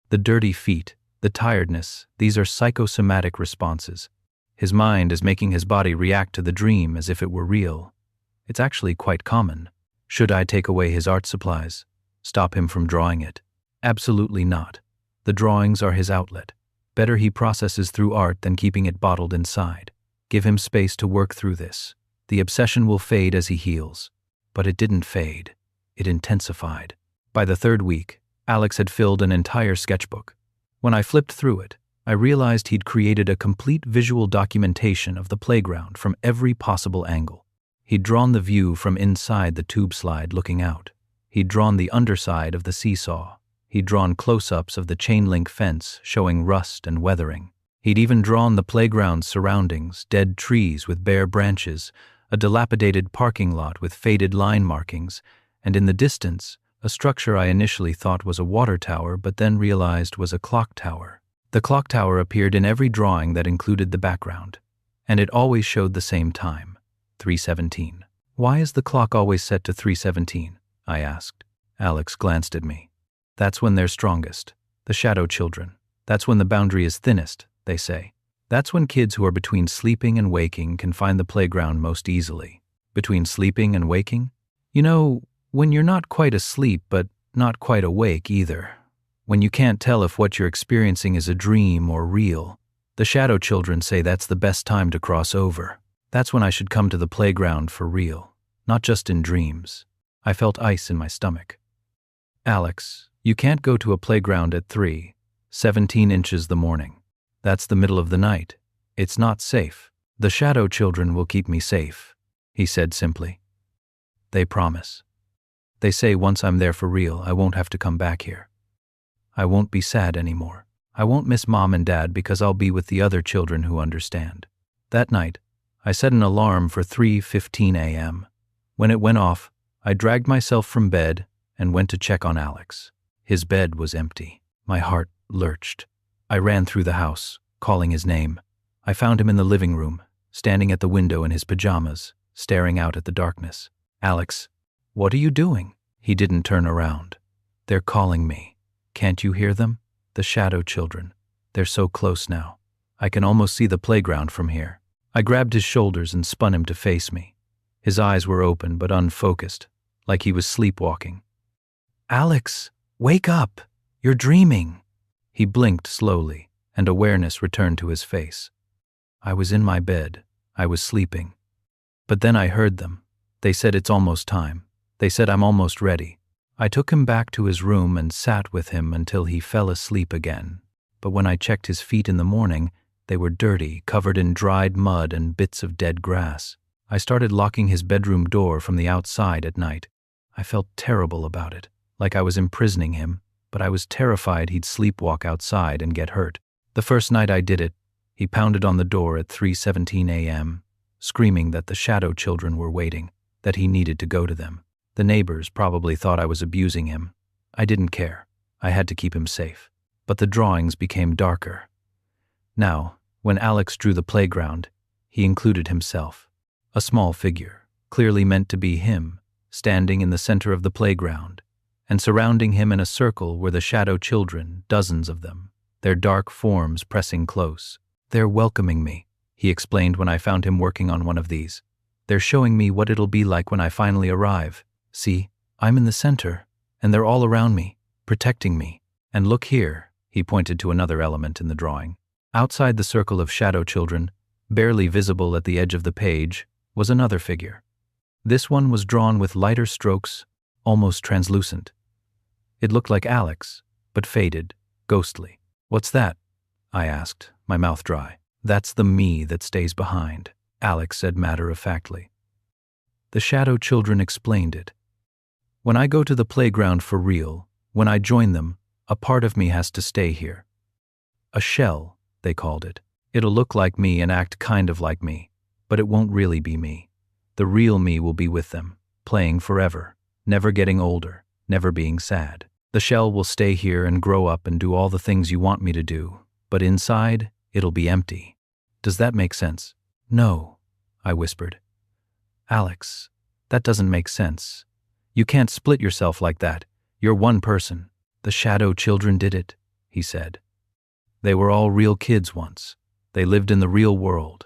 The dirty feet, the tiredness, these are psychosomatic responses. His mind is making his body react to the dream as if it were real. It's actually quite common. Should I take away his art supplies? Stop him from drawing it? Absolutely not. The drawings are his outlet. Better he processes through art than keeping it bottled inside. Give him space to work through this. The obsession will fade as he heals." But it didn't fade. It intensified. By the third week, Alex had filled an entire sketchbook. When I flipped through it, I realized he'd created a complete visual documentation of the playground from every possible angle. He'd drawn the view from inside the tube slide looking out. He'd drawn the underside of the seesaw. He'd drawn close-ups of the chain-link fence showing rust and weathering. He'd even drawn the playground's surroundings, dead trees with bare branches, a dilapidated parking lot with faded line markings, and in the distance, a structure I initially thought was a water tower but then realized was a clock tower. The clock tower appeared in every drawing that included the background, and it always showed the same time, 3:17. "Why is the clock always set to 3:17? I asked. Alex glanced at me. "That's when they're strongest. The shadow children. That's when the boundary is thinnest, they say. That's when kids who are between sleeping and waking can find the playground most easily." "Between sleeping and waking?" "You know, when you're not quite asleep but not quite awake either. When you can't tell if what you're experiencing is a dream or real. The shadow children say that's the best time to cross over. That's when I should come to the playground for real, not just in dreams." I felt ice in my stomach. "Alex, you can't go to a playground at 3:17 inches the morning. That's the middle of the night. It's not safe. The shadow children will keep me safe," he said simply. "They promise. They say once I'm there for real, I won't have to come back here. I won't be sad anymore. I won't miss Mom and Dad because I'll be with the other children who understand. That night, I set an alarm for 3:15 a.m. When it went off, I dragged myself from bed and went to check on Alex. His bed was empty. My heart lurched. I ran through the house, calling his name. I found him in the living room, standing at the window in his pajamas, staring out at the darkness. Alex, what are you doing? He didn't turn around. They're calling me. Can't you hear them? The shadow children. They're so close now. I can almost see the playground from here. I grabbed his shoulders and spun him to face me. His eyes were open but unfocused, like he was sleepwalking. Alex, wake up! You're dreaming! He blinked slowly, and awareness returned to his face. I was in my bed. I was sleeping. But then I heard them. They said it's almost time. They said I'm almost ready. I took him back to his room and sat with him until he fell asleep again. But when I checked his feet in the morning, they were dirty, covered in dried mud and bits of dead grass. I started locking his bedroom door from the outside at night. I felt terrible about it, like I was imprisoning him, but I was terrified he'd sleepwalk outside and get hurt. The first night I did it, he pounded on the door at 3:17 a.m., screaming that the shadow children were waiting, that he needed to go to them. The neighbors probably thought I was abusing him. I didn't care. I had to keep him safe. But the drawings became darker. Now, when Alex drew the playground, he included himself. A small figure, clearly meant to be him, standing in the center of the playground, and surrounding him in a circle were the shadow children, dozens of them, their dark forms pressing close. They're welcoming me, he explained when I found him working on one of these. They're showing me what it'll be like when I finally arrive. See, I'm in the center, and they're all around me, protecting me. And look here, he pointed to another element in the drawing. Outside the circle of shadow children, barely visible at the edge of the page, was another figure. This one was drawn with lighter strokes, almost translucent. It looked like Alex, but faded, ghostly. What's that? I asked, my mouth dry. That's the me that stays behind, Alex said matter-of-factly. The shadow children explained it. When I go to the playground for real, when I join them, a part of me has to stay here. A shell, they called it. It'll look like me and act kind of like me, but it won't really be me. The real me will be with them, playing forever, never getting older, never being sad. The shell will stay here and grow up and do all the things you want me to do, but inside, it'll be empty. Does that make sense? No, I whispered. Alex, that doesn't make sense. You can't split yourself like that. You're one person. The shadow children did it, he said. They were all real kids once. They lived in the real world.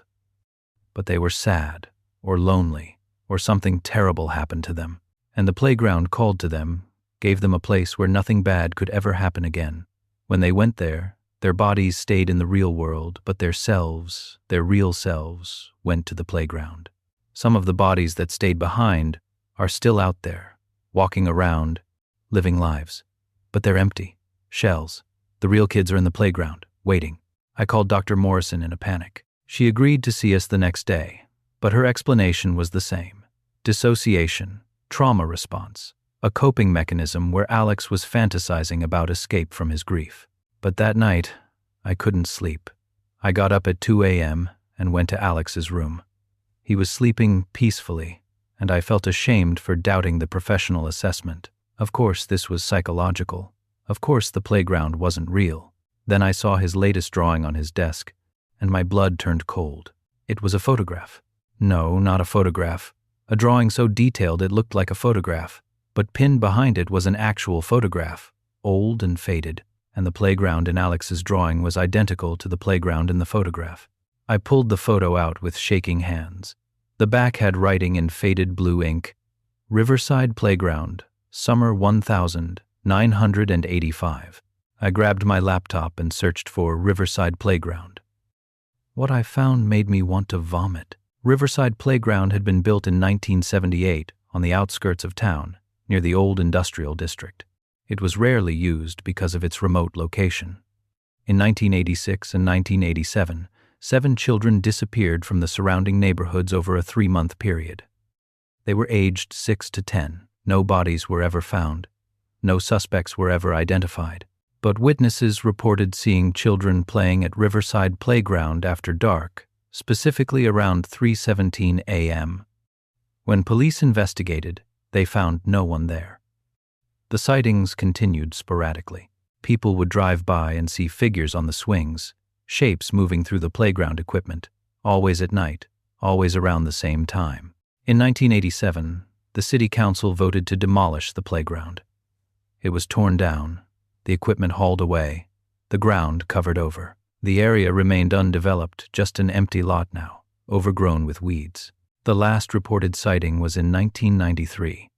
But they were sad, or lonely, or something terrible happened to them. And the playground called to them, gave them a place where nothing bad could ever happen again. When they went there, their bodies stayed in the real world, but their selves, their real selves, went to the playground. Some of the bodies that stayed behind are still out there, walking around, living lives. But they're empty. Shells. The real kids are in the playground, waiting. I called Dr. Morrison in a panic. She agreed to see us the next day, but her explanation was the same. Dissociation, trauma response, a coping mechanism where Alex was fantasizing about escape from his grief. But that night, I couldn't sleep. I got up at 2 a.m. and went to Alex's room. He was sleeping peacefully, and I felt ashamed for doubting the professional assessment. Of course, this was psychological. Of course, the playground wasn't real. Then I saw his latest drawing on his desk, and my blood turned cold. It was a photograph. No, not a photograph. A drawing so detailed it looked like a photograph. But pinned behind it was an actual photograph, old and faded, and the playground in Alex's drawing was identical to the playground in the photograph. I pulled the photo out with shaking hands. The back had writing in faded blue ink, Riverside Playground, Summer 1985. I grabbed my laptop and searched for Riverside Playground. What I found made me want to vomit. Riverside Playground had been built in 1978 on the outskirts of town, near the old industrial district. It was rarely used because of its remote location. In 1986 and 1987, 7 children disappeared from the surrounding neighborhoods over a 3-month period. They were aged 6 to 10. No bodies were ever found. No suspects were ever identified. but witnesses reported seeing children playing at Riverside Playground after dark, specifically around 3:17 a.m. When police investigated, they found no one there. The sightings continued sporadically. People would drive by and see figures on the swings, shapes moving through the playground equipment, always at night, always around the same time. In 1987, the city council voted to demolish the playground. It was torn down, the equipment hauled away, the ground covered over. The area remained undeveloped, just an empty lot now, overgrown with weeds. The last reported sighting was in 1993.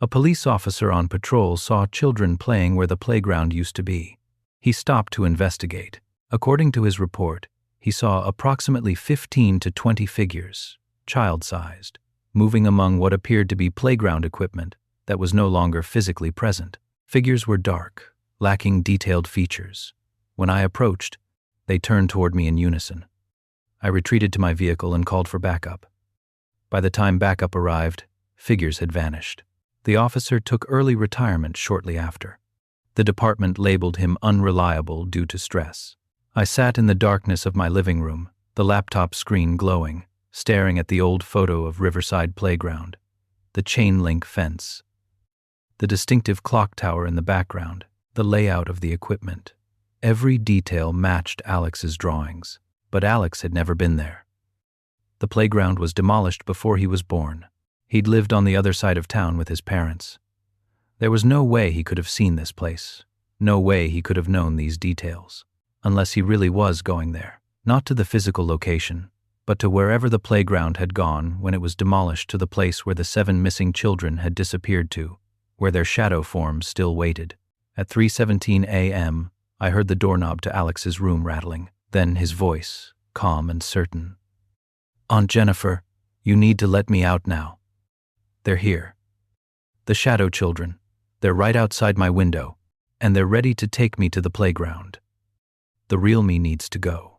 A police officer on patrol saw children playing where the playground used to be. He stopped to investigate. According to his report, he saw approximately 15 to 20 figures, child-sized, moving among what appeared to be playground equipment that was no longer physically present. Figures were dark, lacking detailed features. When I approached, they turned toward me in unison. I retreated to my vehicle and called for backup. By the time backup arrived, figures had vanished. The officer took early retirement shortly after. The department labeled him unreliable due to stress. I sat in the darkness of my living room, the laptop screen glowing, staring at the old photo of Riverside Playground, the chain-link fence, the distinctive clock tower in the background, the layout of the equipment. Every detail matched Alex's drawings, but Alex had never been there. The playground was demolished before he was born. He'd lived on the other side of town with his parents. There was no way he could have seen this place, no way he could have known these details, unless he really was going there, not to the physical location, but to wherever the playground had gone when it was demolished, to the place where the 7 missing children had disappeared to, where their shadow forms still waited. At 3:17 a.m., I heard the doorknob to Alex's room rattling, then his voice, calm and certain. "Aunt Jennifer, you need to let me out now. They're here. The shadow children. They're right outside my window, and they're ready to take me to the playground. The real me needs to go.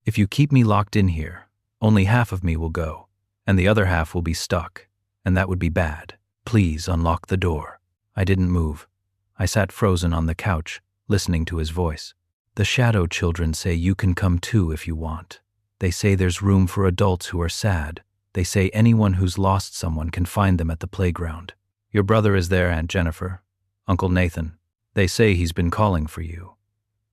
If you keep me locked in here, only half of me will go, and the other half will be stuck, and that would be bad. Please unlock the door." I didn't move. I sat frozen on the couch, listening to his voice. "The shadow children say you can come too if you want. They say there's room for adults who are sad. They say anyone who's lost someone can find them at the playground. Your brother is there, Aunt Jennifer. Uncle Nathan. They say he's been calling for you.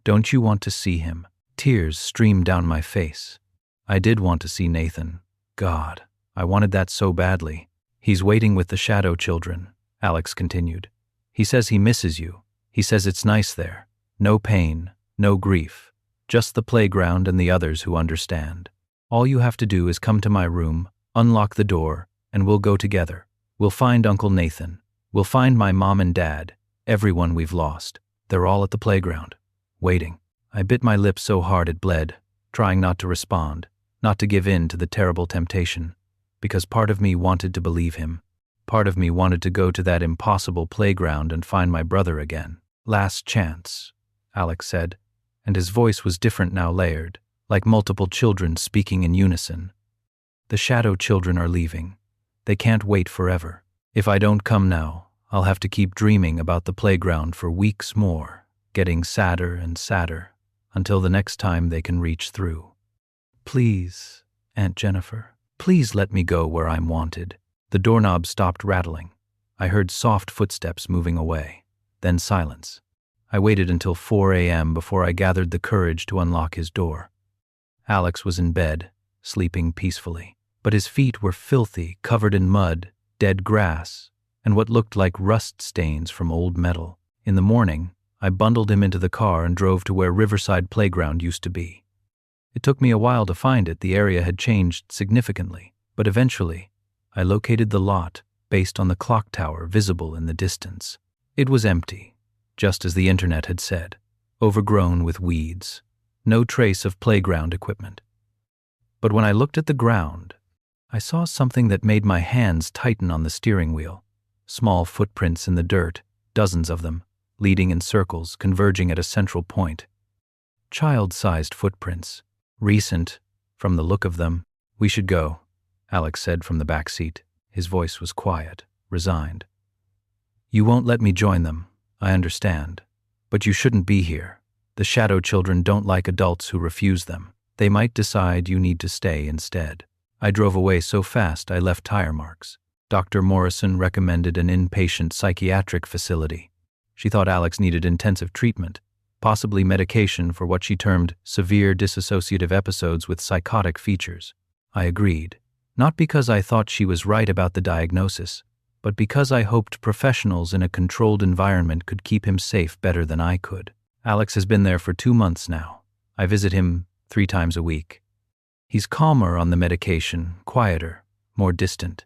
Don't you want to see him?" Tears streamed down my face. I did want to see Nathan. God, I wanted that so badly. "He's waiting with the shadow children," Alex continued. "He says he misses you. He says it's nice there. No pain, no grief. Just the playground and the others who understand. All you have to do is come to my room, unlock the door, and we'll go together. We'll find Uncle Nathan. We'll find my mom and dad, everyone we've lost. They're all at the playground, waiting." I bit my lip so hard it bled, trying not to respond, not to give in to the terrible temptation, because part of me wanted to believe him. Part of me wanted to go to that impossible playground and find my brother again. "Last chance," Alex said, and his voice was different now, layered, like multiple children speaking in unison. "The shadow children are leaving. They can't wait forever. If I don't come now, I'll have to keep dreaming about the playground for weeks more, getting sadder and sadder, until the next time they can reach through. Please, Aunt Jennifer, please let me go where I'm wanted." The doorknob stopped rattling. I heard soft footsteps moving away, then silence. I waited until 4 a.m. before I gathered the courage to unlock his door. Alex was in bed, sleeping peacefully, but his feet were filthy, covered in mud, dead grass, and what looked like rust stains from old metal. In the morning, I bundled him into the car and drove to where Riverside Playground used to be. It took me a while to find it. The area had changed significantly, but eventually, I located the lot based on the clock tower visible in the distance. It was empty, just as the internet had said, overgrown with weeds, no trace of playground equipment. But when I looked at the ground, I saw something that made my hands tighten on the steering wheel. Small footprints in the dirt, dozens of them, leading in circles, converging at a central point. Child-sized footprints, recent, from the look of them. "We should go," Alex said from the back seat. His voice was quiet, resigned. "You won't let me join them, I understand. But you shouldn't be here. The shadow children don't like adults who refuse them. They might decide you need to stay instead. I drove away so fast I left tire marks. Dr. Morrison recommended an inpatient psychiatric facility. She thought Alex needed intensive treatment, possibly medication for what she termed severe dissociative episodes with psychotic features. I agreed, not because I thought she was right about the diagnosis, but because I hoped professionals in a controlled environment could keep him safe better than I could. Alex has been there for 2 months now. I visit him 3 times a week. He's calmer on the medication, quieter, more distant.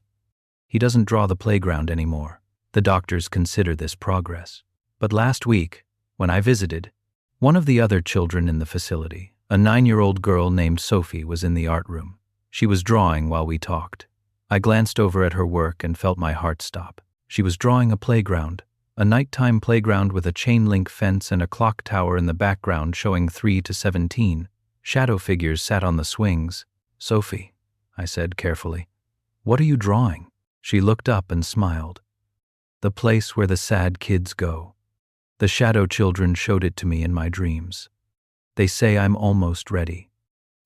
He doesn't draw the playground anymore. The doctors consider this progress. But last week, when I visited, one of the other children in the facility, a 9-year-old girl named Sophie, was in the art room. She was drawing while we talked. I glanced over at her work and felt my heart stop. She was drawing a playground, a nighttime playground with a chain-link fence and a clock tower in the background showing 3 to 17. Shadow figures sat on the swings. "Sophie," I said carefully, "what are you drawing?" She looked up and smiled. "The place where the sad kids go. The shadow children showed it to me in my dreams. They say I'm almost ready.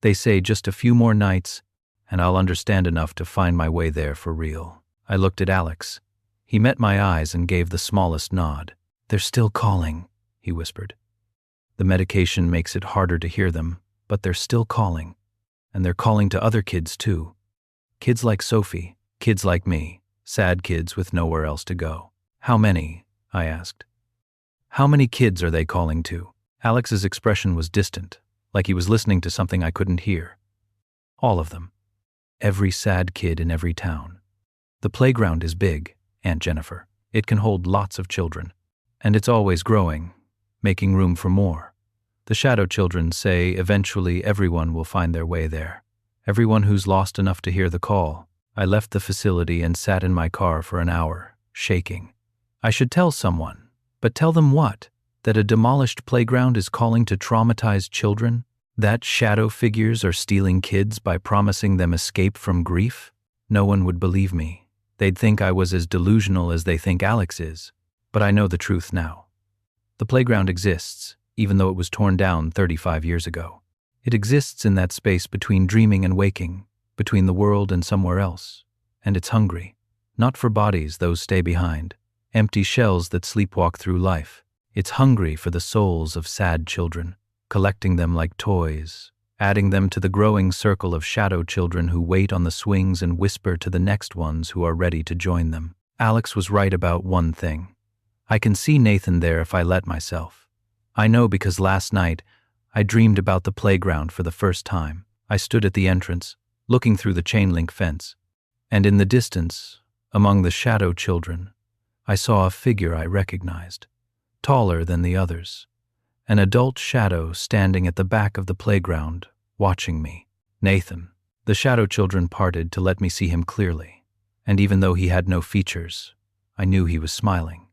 They say just a few more nights, and I'll understand enough to find my way there for real." I looked at Alex. He met my eyes and gave the smallest nod. "They're still calling," he whispered. "The medication makes it harder to hear them, but they're still calling. And they're calling to other kids too. Kids like Sophie, kids like me, sad kids with nowhere else to go." "How many?" I asked. "How many kids are they calling to?" Alex's expression was distant, like he was listening to something I couldn't hear. "All of them. Every sad kid in every town. The playground is big, Aunt Jennifer. It can hold lots of children. And it's always growing, making room for more. The shadow children say eventually everyone will find their way there. Everyone who's lost enough to hear the call." I left the facility and sat in my car for an hour, shaking. I should tell someone, but tell them what? That a demolished playground is calling to traumatized children? That shadow figures are stealing kids by promising them escape from grief? No one would believe me. They'd think I was as delusional as they think Alex is. But I know the truth now. The playground exists, even though it was torn down 35 years ago. It exists in that space between dreaming and waking, between the world and somewhere else. And it's hungry. Not for bodies, those stay behind. Empty shells that sleepwalk through life. It's hungry for the souls of sad children, collecting them like toys, adding them to the growing circle of shadow children who wait on the swings and whisper to the next ones who are ready to join them. Alex was right about one thing. I can see Nathan there if I let myself. I know because last night I dreamed about the playground for the first time. I stood at the entrance, looking through the chain-link fence, and in the distance, among the shadow children, I saw a figure I recognized, taller than the others. An adult shadow standing at the back of the playground, watching me. Nathan. The shadow children parted to let me see him clearly, and even though he had no features, I knew he was smiling.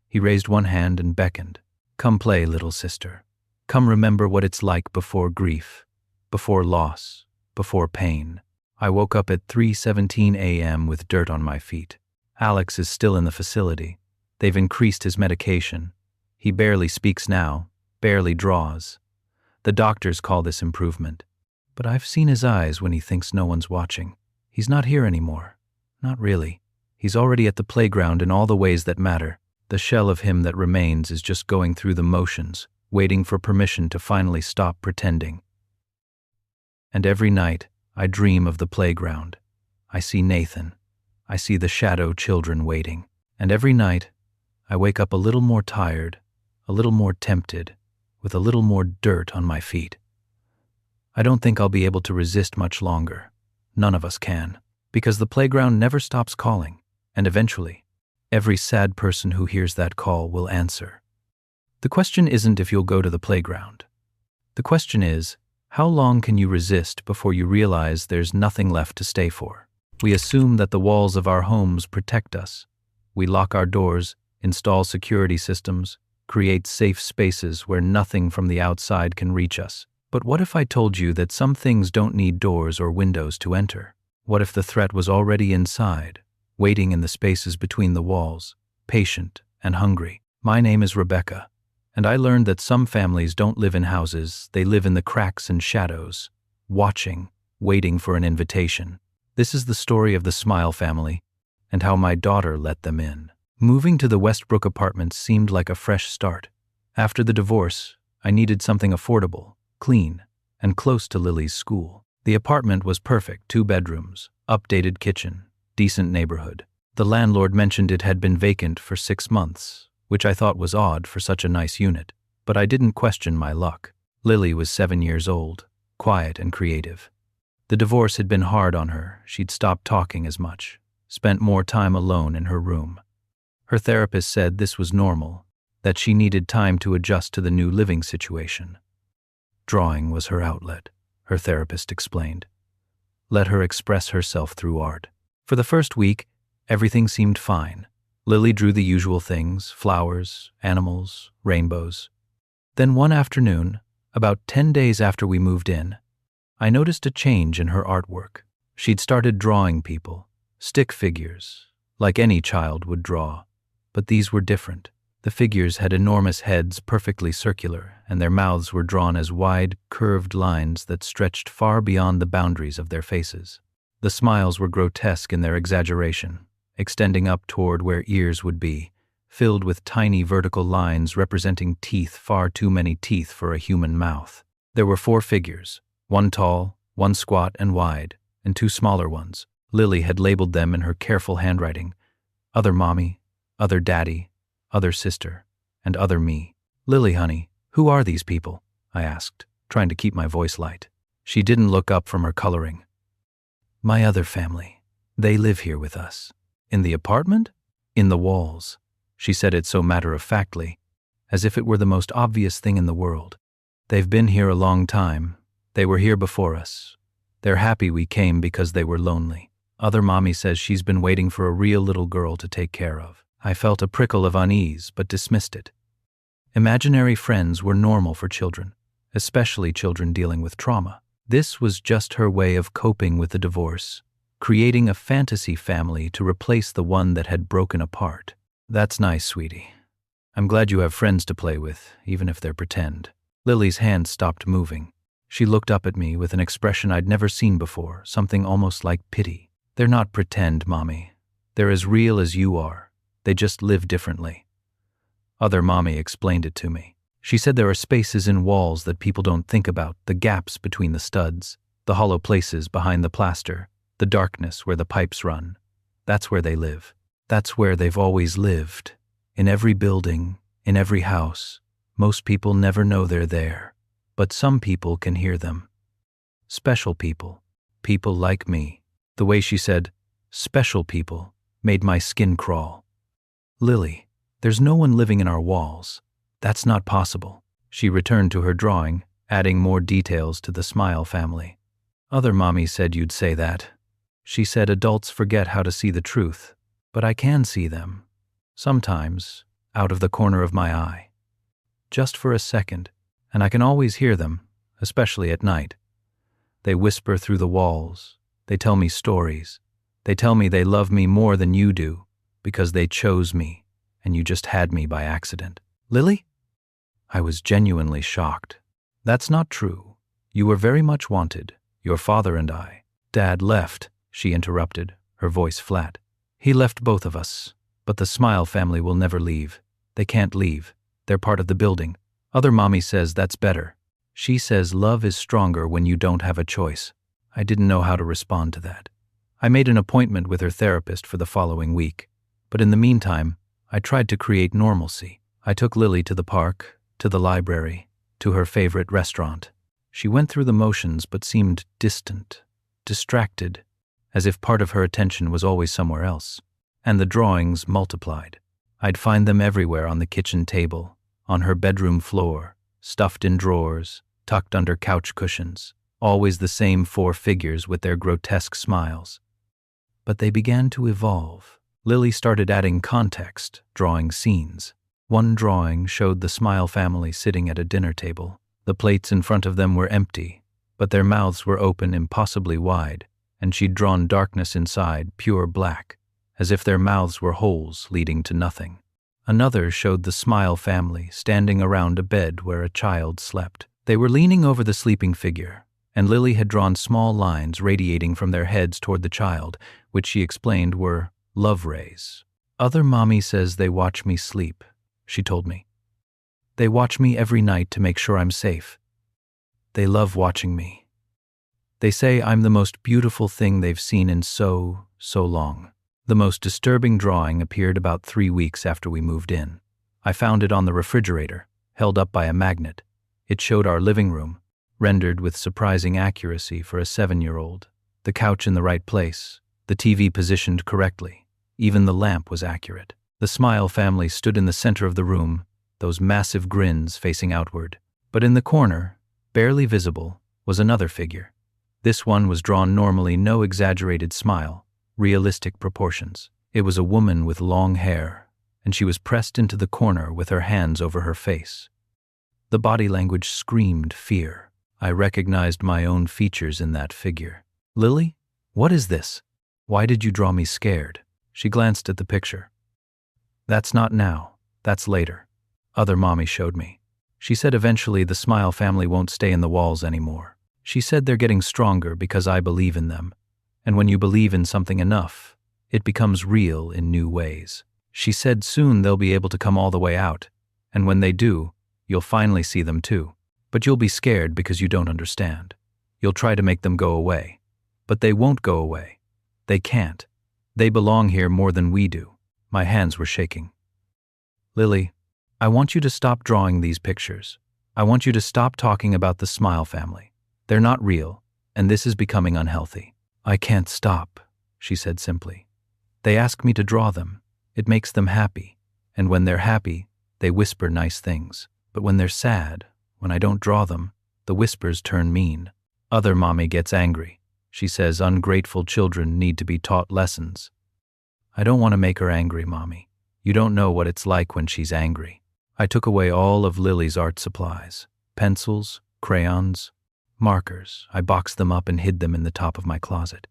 He raised one hand and beckoned. "Come play, little sister. Come remember what it's like before grief, before loss, before pain." I woke up at 3:17 a.m. with dirt on my feet. Alex is still in the facility. They've increased his medication. He barely speaks now, barely draws. The doctors call this improvement. But I've seen his eyes when he thinks no one's watching. He's not here anymore. Not really. He's already at the playground in all the ways that matter. The shell of him that remains is just going through the motions, waiting for permission to finally stop pretending. And every night, I dream of the playground. I see Nathan. I see the shadow children waiting. And every night, I wake up a little more tired, a little more tempted, with a little more dirt on my feet. I don't think I'll be able to resist much longer. None of us can, because the playground never stops calling, and eventually, every sad person who hears that call will answer. The question isn't if you'll go to the playground. The question is, how long can you resist before you realize there's nothing left to stay for? We assume that the walls of our homes protect us. We lock our doors, install security systems, create safe spaces where nothing from the outside can reach us. But what if I told you that some things don't need doors or windows to enter? What if the threat was already inside, waiting in the spaces between the walls, patient and hungry? My name is Rebecca, And I learned that some families don't live in houses, they live in the cracks and shadows, watching, waiting for an invitation. This is the story of the Smile family, and how my daughter let them in. Moving to the Westbrook apartments seemed like a fresh start. After the divorce, I needed something affordable, clean, and close to Lily's school. The apartment was perfect, 2 bedrooms, updated kitchen, decent neighborhood. The landlord mentioned it had been vacant for 6 months, which I thought was odd for such a nice unit, but I didn't question my luck. Lily was 7 years old, quiet and creative. The divorce had been hard on her. She'd stopped talking as much, spent more time alone in her room. Her therapist said this was normal, that she needed time to adjust to the new living situation. Drawing was her outlet, her therapist explained. Let her express herself through art. For the first week, everything seemed fine. Lily drew the usual things, flowers, animals, rainbows. Then one afternoon, about 10 days after we moved in, I noticed a change in her artwork. She'd started drawing people, stick figures, like any child would draw. But these were different. The figures had enormous heads, perfectly circular, and their mouths were drawn as wide, curved lines that stretched far beyond the boundaries of their faces. The smiles were grotesque in their exaggeration, extending up toward where ears would be, filled with tiny vertical lines representing teeth, far too many teeth for a human mouth. There were 4 figures, 1 tall, 1 squat and wide, and 2 smaller ones. Lily had labeled them in her careful handwriting: Other Mommy, Other Daddy, Other Sister, and Other Me. Lily, honey, who are these people? I asked, trying to keep my voice light. She didn't look up from her coloring. My other family. They live here with us. In the apartment? In the walls. She said it so matter-of-factly, as if it were the most obvious thing in the world. They've been here a long time. They were here before us. They're happy we came because they were lonely. Other Mommy says she's been waiting for a real little girl to take care of. I felt a prickle of unease, but dismissed it. Imaginary friends were normal for children, especially children dealing with trauma. This was just her way of coping with the divorce, creating a fantasy family to replace the one that had broken apart. That's nice, sweetie. I'm glad you have friends to play with, even if they're pretend. Lily's hand stopped moving. She looked up at me with an expression I'd never seen before, something almost like pity. They're not pretend, Mommy. They're as real as you are. They just live differently. Other Mommy explained it to me. She said there are spaces in walls that people don't think about, the gaps between the studs, the hollow places behind the plaster, the darkness where the pipes run. That's where they live. That's where they've always lived. In every building, in every house. Most people never know they're there, but some people can hear them. Special people. People like me. The way she said, special people, made my skin crawl. Lily, there's no one living in our walls. That's not possible. She returned to her drawing, adding more details to the Smile family. Other Mommy said you'd say that. She said adults forget how to see the truth, but I can see them. Sometimes, out of the corner of my eye. Just for a second, and I can always hear them, especially at night. They whisper through the walls. They tell me stories. They tell me they love me more than you do, because they chose me, and you just had me by accident. Lily? I was genuinely shocked. That's not true. You were very much wanted, your father and I. Dad left, she interrupted, her voice flat. He left both of us, but the Smile family will never leave. They can't leave. They're part of the building. Other Mommy says that's better. She says love is stronger when you don't have a choice. I didn't know how to respond to that. I made an appointment with her therapist for the following week, but in the meantime, I tried to create normalcy. I took Lily to the park, to the library, to her favorite restaurant. She went through the motions but seemed distant, distracted, as if part of her attention was always somewhere else. And the drawings multiplied. I'd find them everywhere on the kitchen table, on her bedroom floor, stuffed in drawers, tucked under couch cushions, always the same 4 figures with their grotesque smiles. But they began to evolve. Lily started adding context, drawing scenes. One drawing showed the Smile family sitting at a dinner table. The plates in front of them were empty, but their mouths were open impossibly wide, and she'd drawn darkness inside, pure black, as if their mouths were holes leading to nothing. Another showed the Smile family standing around a bed where a child slept. They were leaning over the sleeping figure, and Lily had drawn small lines radiating from their heads toward the child, which she explained were love rays. Other mommy says they watch me sleep, she told me. They watch me every night to make sure I'm safe. They love watching me. They say I'm the most beautiful thing they've seen in so long. The most disturbing drawing appeared about 3 weeks after we moved in. I found it on the refrigerator, held up by a magnet. It showed our living room, rendered with surprising accuracy for a 7-year-old. The couch in the right place, the TV positioned correctly. Even the lamp was accurate. The Smile family stood in the center of the room, those massive grins facing outward. But in the corner, barely visible, was another figure. This one was drawn normally, no exaggerated smile, realistic proportions. It was a woman with long hair, and she was pressed into the corner with her hands over her face. The body language screamed fear. I recognized my own features in that figure. Lily, what is this? Why did you draw me scared? She glanced at the picture. That's not now, that's later. Other mommy showed me. She said eventually the Smile family won't stay in the walls anymore. She said they're getting stronger because I believe in them. And when you believe in something enough, it becomes real in new ways. She said soon they'll be able to come all the way out, and when they do, you'll finally see them too. But you'll be scared because you don't understand. You'll try to make them go away. But they won't go away. They can't. They belong here more than we do. My hands were shaking. Lily, I want you to stop drawing these pictures. I want you to stop talking about the Smile family. They're not real, and this is becoming unhealthy. I can't stop, she said simply. They ask me to draw them. It makes them happy. And when they're happy, they whisper nice things. But when they're sad, when I don't draw them, the whispers turn mean. Other mommy gets angry. She says ungrateful children need to be taught lessons. I don't want to make her angry, Mommy. You don't know what it's like when she's angry. I took away all of Lily's art supplies. Pencils, crayons, markers. I boxed them up and hid them in the top of my closet.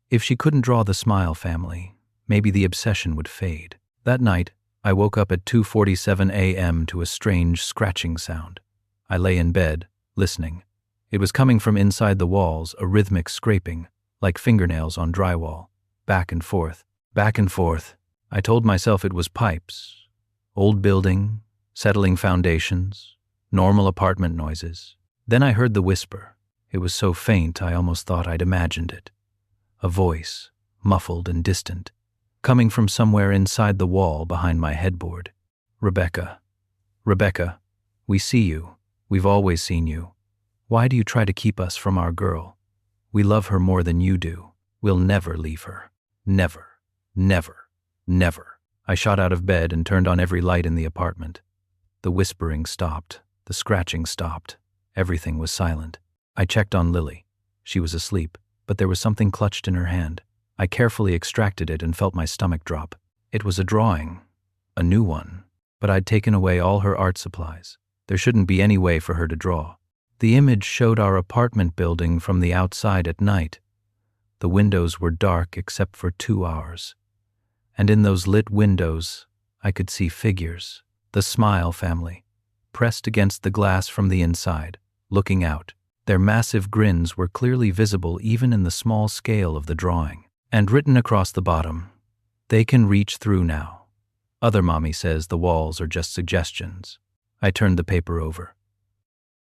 If she couldn't draw the Smile family, maybe the obsession would fade. That night, I woke up at 2:47 a.m. to a strange scratching sound. I lay in bed, listening. It was coming from inside the walls, a rhythmic scraping, like fingernails on drywall. Back and forth, back and forth. I told myself it was pipes. Old building, settling foundations, normal apartment noises. Then I heard the whisper. It was so faint I almost thought I'd imagined it. A voice, muffled and distant, coming from somewhere inside the wall behind my headboard. Rebecca, Rebecca, we see you. We've always seen you. Why do you try to keep us from our girl? We love her more than you do. We'll never leave her. Never, never, never. I shot out of bed and turned on every light in the apartment. The whispering stopped. The scratching stopped. Everything was silent. I checked on Lily. She was asleep, but there was something clutched in her hand. I carefully extracted it and felt my stomach drop. It was a drawing, a new one, but I'd taken away all her art supplies. There shouldn't be any way for her to draw. The image showed our apartment building from the outside at night. The windows were dark except for 2 hours. And in those lit windows, I could see figures, the Smile family, pressed against the glass from the inside, looking out. Their massive grins were clearly visible even in the small scale of the drawing. And written across the bottom, "They can reach through now." Other mommy says the walls are just suggestions. I turned the paper over.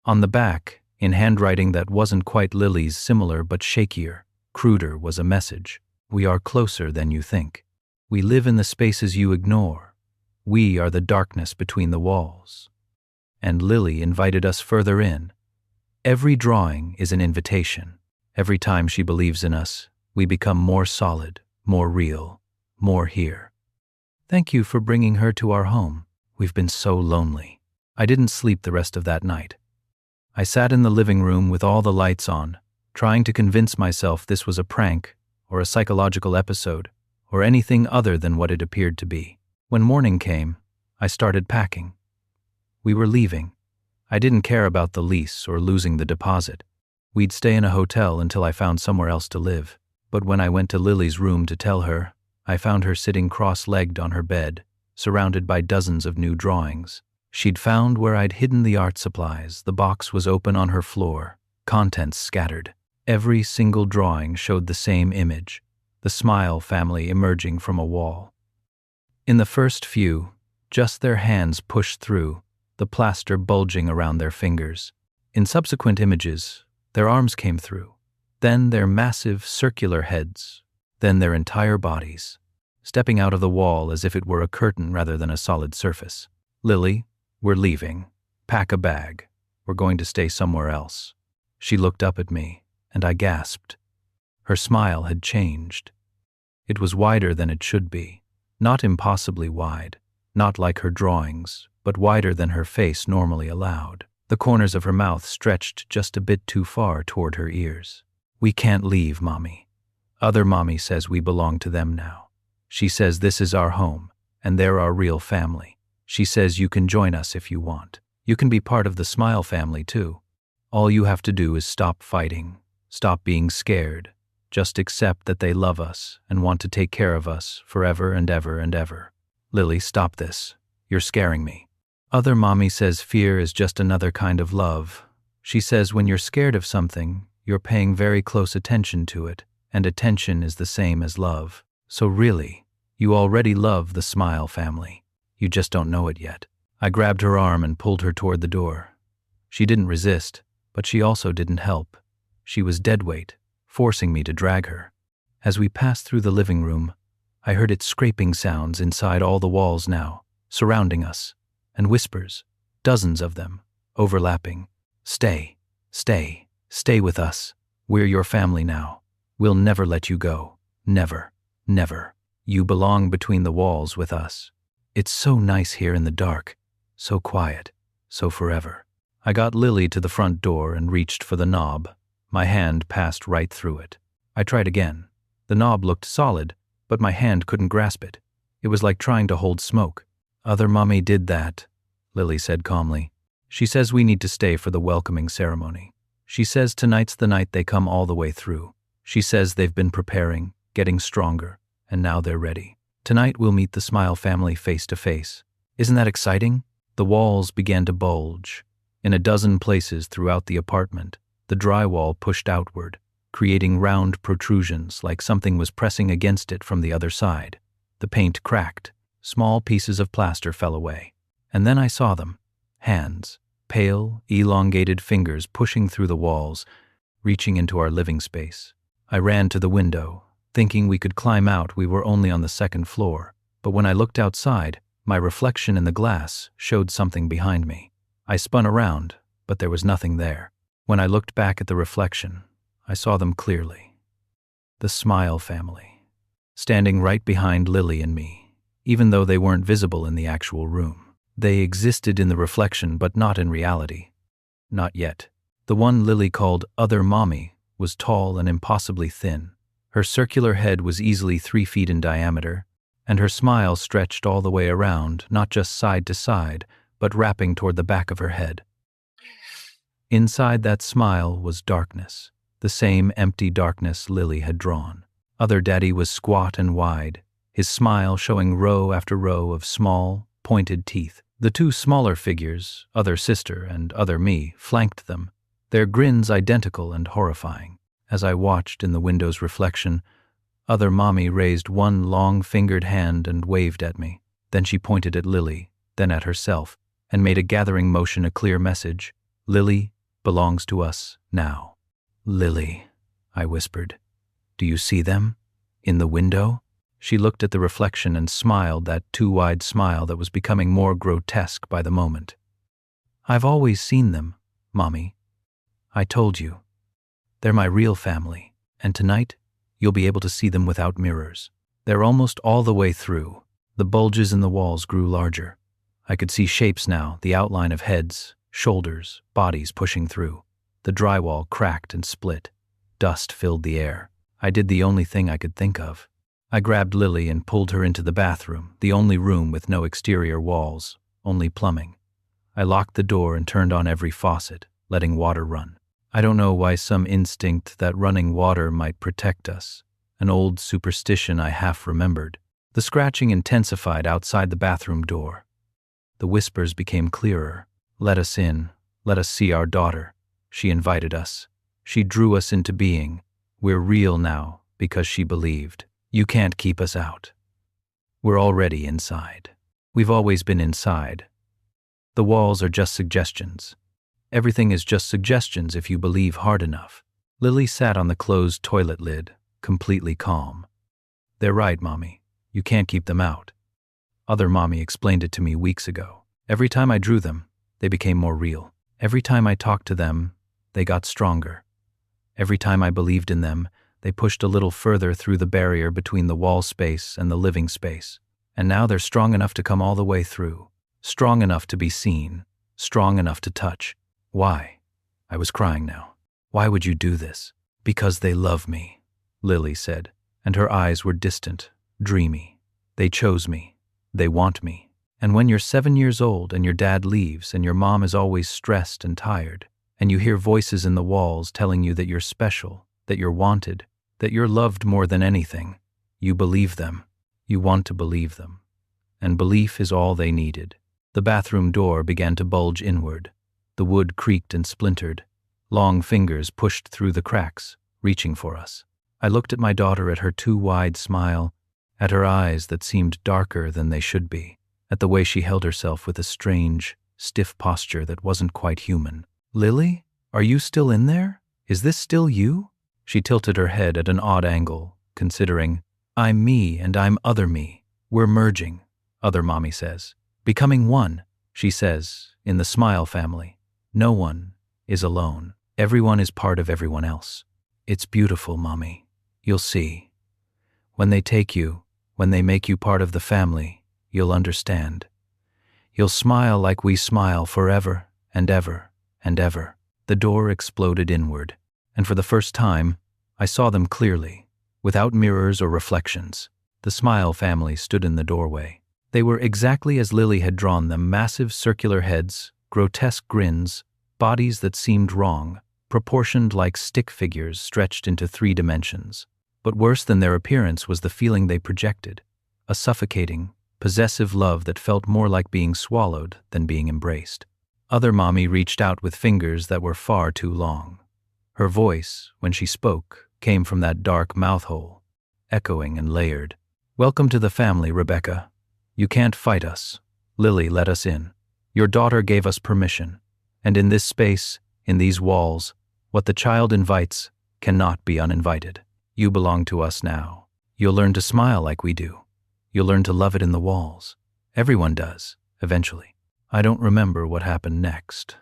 On the back, in handwriting that wasn't quite Lily's, similar but shakier, cruder, was a message. We are closer than you think. We live in the spaces you ignore. We are the darkness between the walls. And Lily invited us further in. Every drawing is an invitation. Every time she believes in us, we become more solid, more real, more here. Thank you for bringing her to our home. We've been so lonely. I didn't sleep the rest of that night. I sat in the living room with all the lights on, trying to convince myself this was a prank or a psychological episode or anything other than what it appeared to be. When morning came, I started packing. We were leaving. I didn't care about the lease or losing the deposit. We'd stay in a hotel until I found somewhere else to live. But when I went to Lily's room to tell her, I found her sitting cross-legged on her bed, surrounded by dozens of new drawings. She'd found where I'd hidden the art supplies. The box was open on her floor, contents scattered. Every single drawing showed the same image, the Smile family emerging from a wall. In the first few, just their hands pushed through, the plaster bulging around their fingers. In subsequent images, their arms came through, then their massive circular heads, then their entire bodies, stepping out of the wall as if it were a curtain rather than a solid surface. "Lily, we're leaving. Pack a bag. We're going to stay somewhere else." She looked up at me, and I gasped. Her smile had changed. It was wider than it should be, not impossibly wide, not like her drawings, but wider than her face normally allowed. The corners of her mouth stretched just a bit too far toward her ears. "We can't leave, Mommy. Other Mommy says we belong to them now. She says this is our home, and they're our real family. She says you can join us if you want. You can be part of the Smile family too. All you have to do is stop fighting, stop being scared, just accept that they love us and want to take care of us forever and ever and ever." "Lily, stop this. You're scaring me." "Other Mommy says fear is just another kind of love. She says when you're scared of something, you're paying very close attention to it, and attention is the same as love. So really, you already love the Smile family. You just don't know it yet." I grabbed her arm and pulled her toward the door. She didn't resist, but she also didn't help. She was dead weight, forcing me to drag her. As we passed through the living room, I heard its scraping sounds inside all the walls now, surrounding us, and whispers, dozens of them, overlapping. "Stay, stay, stay with us. We're your family now. We'll never let you go. Never, never. You belong between the walls with us. It's so nice here in the dark, so quiet, so forever." I got Lily to the front door and reached for the knob. My hand passed right through it. I tried again. The knob looked solid, but my hand couldn't grasp it. It was like trying to hold smoke. "Other Mommy did that," Lily said calmly. "She says we need to stay for the welcoming ceremony. She says tonight's the night they come all the way through. She says they've been preparing, getting stronger, and now they're ready. Tonight we'll meet the Smile family face to face. Isn't that exciting?" The walls began to bulge. In a dozen places throughout the apartment, the drywall pushed outward, creating round protrusions like something was pressing against it from the other side. The paint cracked. Small pieces of plaster fell away. And then I saw them. Hands, pale, elongated fingers pushing through the walls, reaching into our living space. I ran to the window, thinking we could climb out. We were only on the second floor. But when I looked outside, my reflection in the glass showed something behind me. I spun around, but there was nothing there. When I looked back at the reflection, I saw them clearly. The Smile family, standing right behind Lily and me, even though they weren't visible in the actual room. They existed in the reflection, but not in reality. Not yet. The one Lily called Other Mommy was tall and impossibly thin. Her circular head was easily 3 feet in diameter, and her smile stretched all the way around, not just side to side, but wrapping toward the back of her head. Inside that smile was darkness, the same empty darkness Lily had drawn. Other Daddy was squat and wide, his smile showing row after row of small, pointed teeth. The two smaller figures, Other Sister and Other Me, flanked them, their grins identical and horrifying. As I watched in the window's reflection, Other Mommy raised one long-fingered hand and waved at me. Then she pointed at Lily, then at herself, and made a gathering motion, a clear message. "Lily belongs to us now." "Lily," I whispered. "Do you see them? In the window?" She looked at the reflection and smiled, that too-wide smile that was becoming more grotesque by the moment. "I've always seen them, Mommy. I told you. They're my real family, and tonight you'll be able to see them without mirrors. They're almost all the way through." The bulges in the walls grew larger. I could see shapes now, the outline of heads, shoulders, bodies pushing through. The drywall cracked and split. Dust filled the air. I did the only thing I could think of. I grabbed Lily and pulled her into the bathroom, the only room with no exterior walls, only plumbing. I locked the door and turned on every faucet, letting water run. I don't know why, some instinct that running water might protect us, an old superstition I half remembered. The scratching intensified outside the bathroom door. The whispers became clearer. "Let us in. Let us see our daughter." She invited us. She drew us into being. We're real now because she believed. You can't keep us out. We're already inside. We've always been inside. The walls are just suggestions. Everything is just suggestions if you believe hard enough. Lily sat on the closed toilet lid, completely calm. "They're right, Mommy. You can't keep them out. Other Mommy explained it to me weeks ago. Every time I drew them, they became more real. Every time I talked to them, they got stronger. Every time I believed in them, they pushed a little further through the barrier between the wall space and the living space. And now they're strong enough to come all the way through. Strong enough to be seen. Strong enough to touch. Why?" I was crying now. "Why would you do this?" "Because they love me," Lily said, and her eyes were distant, dreamy. "They chose me. They want me. And when you're 7 years old and your dad leaves and your mom is always stressed and tired, and you hear voices in the walls telling you that you're special, that you're wanted, that you're loved more than anything, you believe them. You want to believe them. And belief is all they needed." The bathroom door began to bulge inward. The wood creaked and splintered. Long fingers pushed through the cracks, reaching for us. I looked at my daughter, at her too wide smile, at her eyes that seemed darker than they should be, at the way she held herself with a strange, stiff posture that wasn't quite human. "Lily, are you still in there? Is this still you?" She tilted her head at an odd angle, considering. "I'm me and I'm other me. We're merging," other Mommy says. "Becoming one," she says, in the Smile family. "No one is alone. Everyone is part of everyone else. It's beautiful, Mommy. You'll see. When they take you, when they make you part of the family, you'll understand. You'll smile like we smile forever and ever and ever." The door exploded inward, and for the first time, I saw them clearly, without mirrors or reflections. The Smile family stood in the doorway. They were exactly as Lily had drawn them: massive circular heads, grotesque grins, bodies that seemed wrong, proportioned like stick figures stretched into 3 dimensions. But worse than their appearance was the feeling they projected, a suffocating, possessive love that felt more like being swallowed than being embraced. Other Mommy reached out with fingers that were far too long. Her voice, when she spoke, came from that dark mouth hole, echoing and layered. "Welcome to the family, Rebecca. You can't fight us. Lily let us in. Your daughter gave us permission. And in this space, in these walls, what the child invites cannot be uninvited. You belong to us now. You'll learn to smile like we do. You'll learn to love it in the walls. Everyone does, eventually." I don't remember what happened next.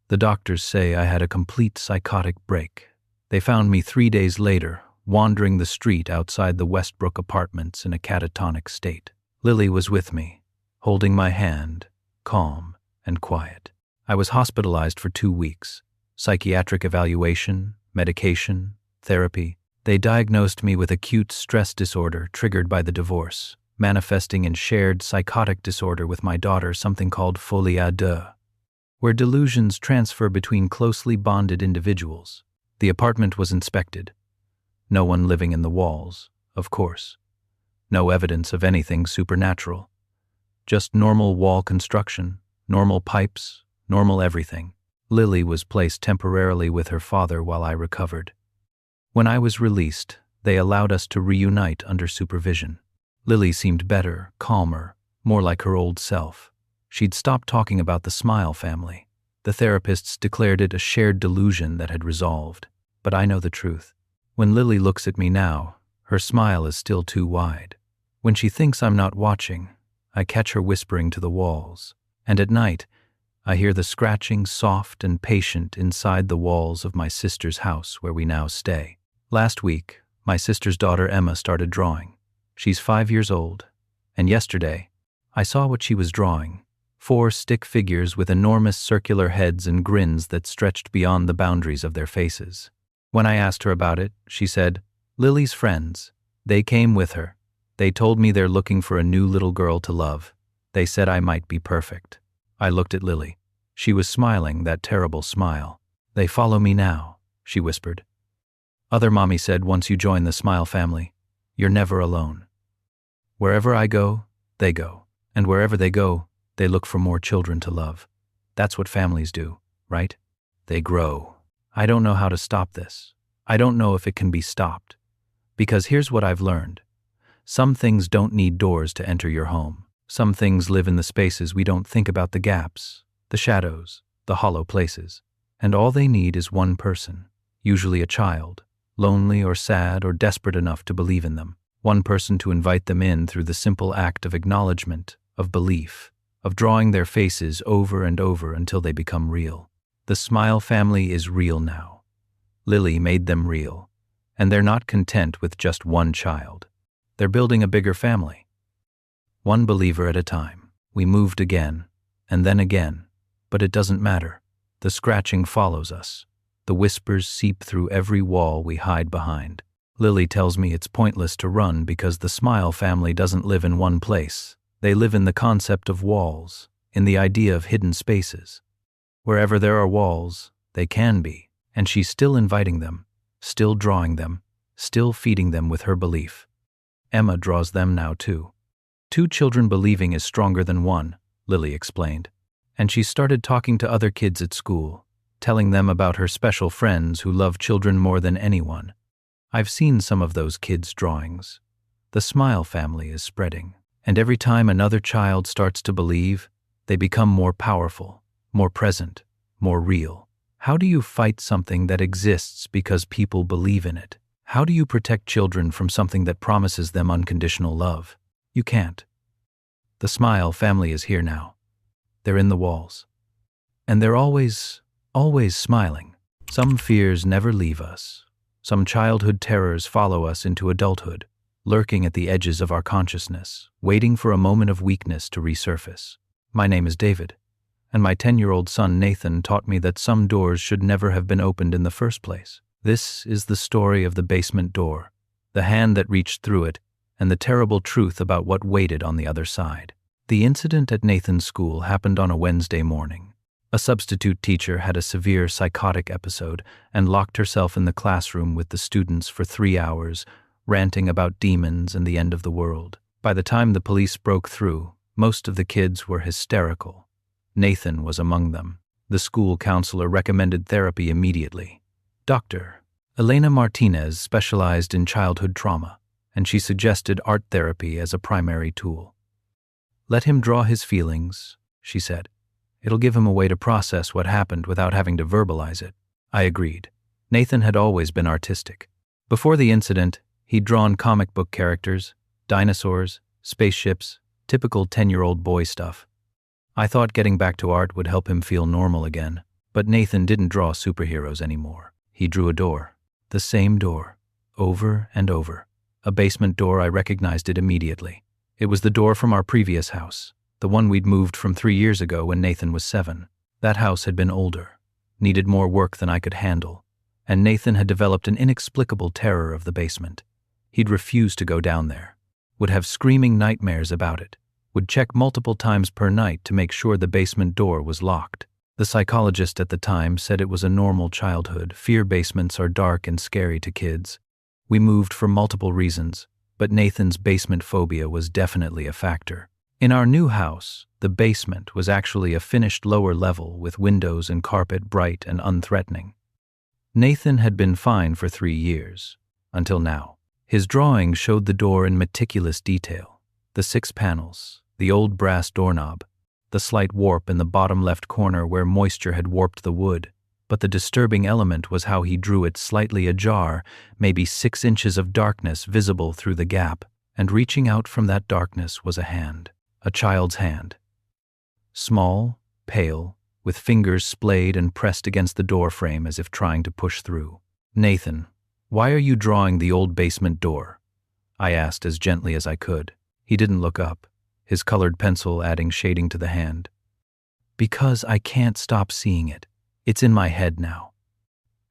The doctors say I had a complete psychotic break. They found me 3 days later, wandering the street outside the Westbrook apartments in a catatonic state. Lily was with me, holding my hand, calm and quiet. I was hospitalized for 2 weeks. Psychiatric evaluation, medication, therapy. They diagnosed me with acute stress disorder triggered by the divorce, manifesting in shared psychotic disorder with my daughter, something called folie à deux, where delusions transfer between closely bonded individuals. The apartment was inspected. No one living in the walls, of course. No evidence of anything supernatural. Just normal wall construction, normal pipes, normal everything. Lily was placed temporarily with her father while I recovered. When I was released, they allowed us to reunite under supervision. Lily seemed better, calmer, more like her old self. She'd stopped talking about the Smile family. The therapists declared it a shared delusion that had resolved. But I know the truth. When Lily looks at me now, her smile is still too wide. When she thinks I'm not watching, I catch her whispering to the walls. And at night, I hear the scratching, soft and patient, inside the walls of my sister's house where we now stay. Last week, my sister's daughter Emma started drawing. She's 5 years old, and yesterday, I saw what she was drawing: 4 stick figures with enormous circular heads and grins that stretched beyond the boundaries of their faces. When I asked her about it, she said, "Lily's friends. They came with her. They told me they're looking for a new little girl to love. They said I might be perfect." I looked at Lily. She was smiling that terrible smile. "They follow me now," she whispered. Other Mommy said, "Once you join the Smile family, you're never alone." Wherever I go, they go. And wherever they go, they look for more children to love. That's what families do, right? They grow. I don't know how to stop this. I don't know if it can be stopped. Because here's what I've learned. Some things don't need doors to enter your home. Some things live in the spaces we don't think about, the gaps, the shadows, the hollow places. And all they need is one person, usually a child, lonely or sad or desperate enough to believe in them. One person to invite them in through the simple act of acknowledgement, of belief, of drawing their faces over and over until they become real. The Smile family is real now. Lily made them real, and they're not content with just one child. They're building a bigger family. One believer at a time. We moved again, and then again, but it doesn't matter. The scratching follows us. The whispers seep through every wall we hide behind. Lily tells me it's pointless to run because the Smile family doesn't live in one place. They live in the concept of walls, in the idea of hidden spaces. Wherever there are walls, they can be, and she's still inviting them, still drawing them, still feeding them with her belief. Emma draws them now too. 2 children believing is stronger than one, Lily explained. And she started talking to other kids at school, telling them about her special friends who love children more than anyone. I've seen some of those kids' drawings. The Smile family is spreading, and every time another child starts to believe, they become more powerful, more present, more real. How do you fight something that exists because people believe in it? How do you protect children from something that promises them unconditional love? You can't. The Smile family is here now. They're in the walls. And they're always smiling. Some fears never leave us. Some childhood terrors follow us into adulthood, lurking at the edges of our consciousness, waiting for a moment of weakness to resurface. My name is David, and my 10-year-old son Nathan taught me that some doors should never have been opened in the first place. This is the story of the basement door, the hand that reached through it, and the terrible truth about what waited on the other side. The incident at Nathan's school happened on a Wednesday morning. A substitute teacher had a severe psychotic episode and locked herself in the classroom with the students for 3 hours, ranting about demons and the end of the world. By the time the police broke through, most of the kids were hysterical. Nathan was among them. The school counselor recommended therapy immediately. Dr. Elena Martinez specialized in childhood trauma, and she suggested art therapy as a primary tool. Let him draw his feelings, she said. It'll give him a way to process what happened without having to verbalize it. I agreed. Nathan had always been artistic. Before the incident, he'd drawn comic book characters, dinosaurs, spaceships, typical 10-year-old boy stuff. I thought getting back to art would help him feel normal again, but Nathan didn't draw superheroes anymore. He drew a door. The same door. Over and over. A basement door. I recognized it immediately. It was the door from our previous house, the one we'd moved from 3 years ago when Nathan was 7. That house had been older, needed more work than I could handle, and Nathan had developed an inexplicable terror of the basement. He'd refuse to go down there, would have screaming nightmares about it, would check multiple times per night to make sure the basement door was locked. The psychologist at the time said it was a normal childhood. Fear basements are dark and scary to kids. We moved for multiple reasons, but Nathan's basement phobia was definitely a factor. In our new house, the basement was actually a finished lower level with windows and carpet bright and unthreatening. Nathan had been fine for 3 years, until now. His drawing showed the door in meticulous detail. The 6 panels, the old brass doorknob, the slight warp in the bottom left corner where moisture had warped the wood. But the disturbing element was how he drew it slightly ajar, maybe 6 inches of darkness visible through the gap, and reaching out from that darkness was a hand. A child's hand. Small, pale, with fingers splayed and pressed against the door frame as if trying to push through. Nathan, why are you drawing the old basement door? I asked as gently as I could. He didn't look up, his colored pencil adding shading to the hand. Because I can't stop seeing it. It's in my head now.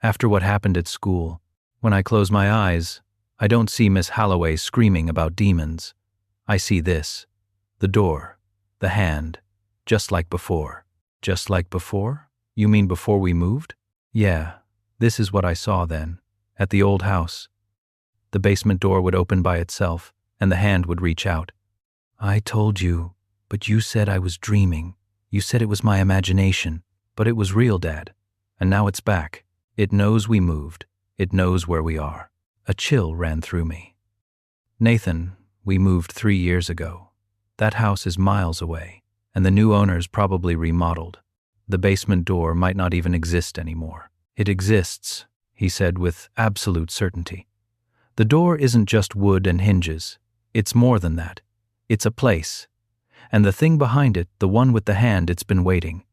After what happened at school, when I close my eyes, I don't see Miss Holloway screaming about demons. I see this. The door, the hand, just like before. Just like before? You mean before we moved? Yeah, this is what I saw then, at the old house. The basement door would open by itself, and the hand would reach out. I told you, but you said I was dreaming. You said it was my imagination, but it was real, Dad. And now it's back. It knows we moved. It knows where we are. A chill ran through me. Nathan, we moved 3 years ago. That house is miles away, and the new owners probably remodeled. The basement door might not even exist anymore. It exists, he said with absolute certainty. The door isn't just wood and hinges. It's more than that. It's a place. And the thing behind it, the one with the hand, it's been waiting.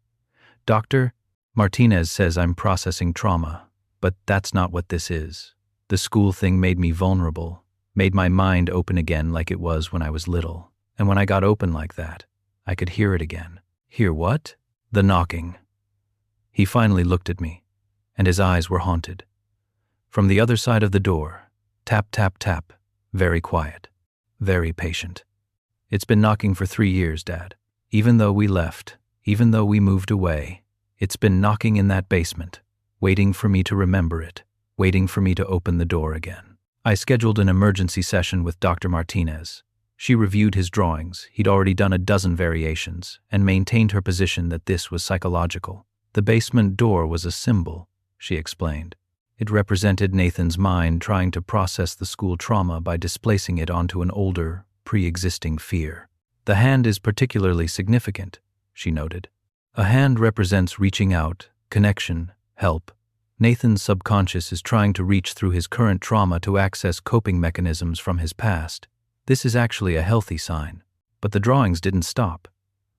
Dr. Martinez says I'm processing trauma, but that's not what this is. The school thing made me vulnerable, made my mind open again like it was when I was little. And when I got open like that, I could hear it again. Hear what? The knocking. He finally looked at me, and his eyes were haunted. From the other side of the door, tap, tap, tap, very quiet, very patient. It's been knocking for 3 years, Dad. Even though we left, even though we moved away, it's been knocking in that basement, waiting for me to remember it, waiting for me to open the door again. I scheduled an emergency session with Dr. Martinez. She reviewed his drawings. He'd already done a dozen variations and maintained her position that this was psychological. The basement door was a symbol, she explained. It represented Nathan's mind trying to process the school trauma by displacing it onto an older, pre-existing fear. The hand is particularly significant, she noted. A hand represents reaching out, connection, help. Nathan's subconscious is trying to reach through his current trauma to access coping mechanisms from his past. This is actually a healthy sign. But the drawings didn't stop.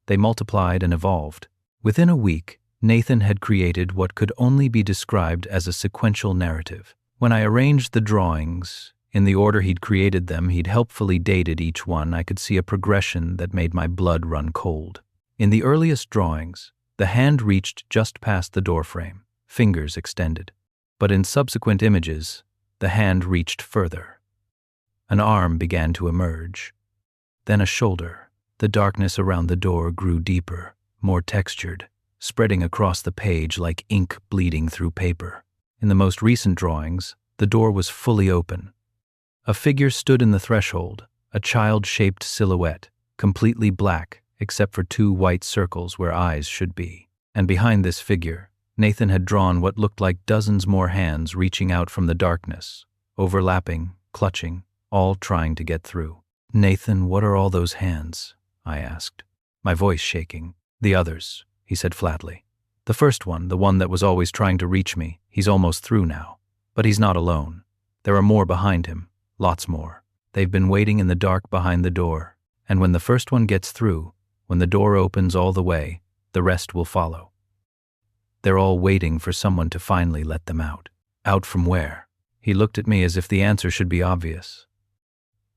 They multiplied and evolved. Within a week, Nathan had created what could only be described as a sequential narrative. When I arranged the drawings, in the order he'd created them, he'd helpfully dated each one. I could see a progression that made my blood run cold. In the earliest drawings, the hand reached just past the doorframe, fingers extended. But in subsequent images, the hand reached further. An arm began to emerge. Then a shoulder. The darkness around the door grew deeper, more textured, spreading across the page like ink bleeding through paper. In the most recent drawings, the door was fully open. A figure stood in the threshold, a child-shaped silhouette, completely black except for 2 white circles where eyes should be. And behind this figure, Nathan had drawn what looked like dozens more hands reaching out from the darkness, overlapping, clutching, all trying to get through. Nathan, what are all those hands? I asked, my voice shaking. The others, he said flatly. The first one, the one that was always trying to reach me, he's almost through now. But he's not alone. There are more behind him, lots more. They've been waiting in the dark behind the door. And when the first one gets through, when the door opens all the way, the rest will follow. They're all waiting for someone to finally let them out. Out from where? He looked at me as if the answer should be obvious.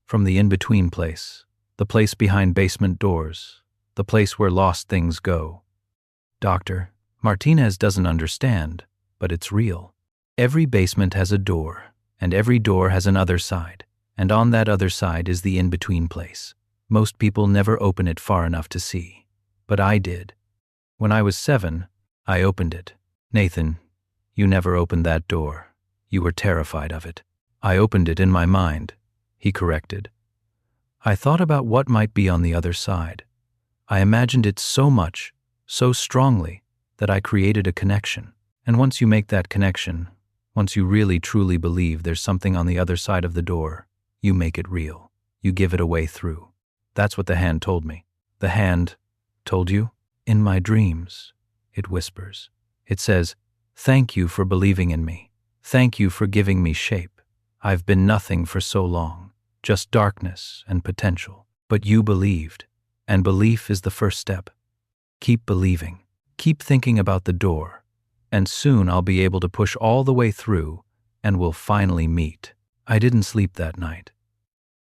From the in-between place, the place behind basement doors, the place where lost things go. Doctor, Martinez doesn't understand, but it's real. Every basement has a door, and every door has an other side, and on that other side is the in-between place. Most people never open it far enough to see, but I did. When I was 7, I opened it. Nathan, you never opened that door. You were terrified of it. I opened it in my mind, he corrected. I thought about what might be on the other side. I imagined it so much, so strongly, that I created a connection. And once you make that connection, once you really truly believe there's something on the other side of the door, you make it real. You give it a way through. That's what the hand told me. The hand told you? In my dreams, it whispers. It says, thank you for believing in me. Thank you for giving me shape. I've been nothing for so long, just darkness and potential. But you believed, and belief is the first step. Keep believing. Keep thinking about the door, and soon I'll be able to push all the way through, and we'll finally meet. I didn't sleep that night.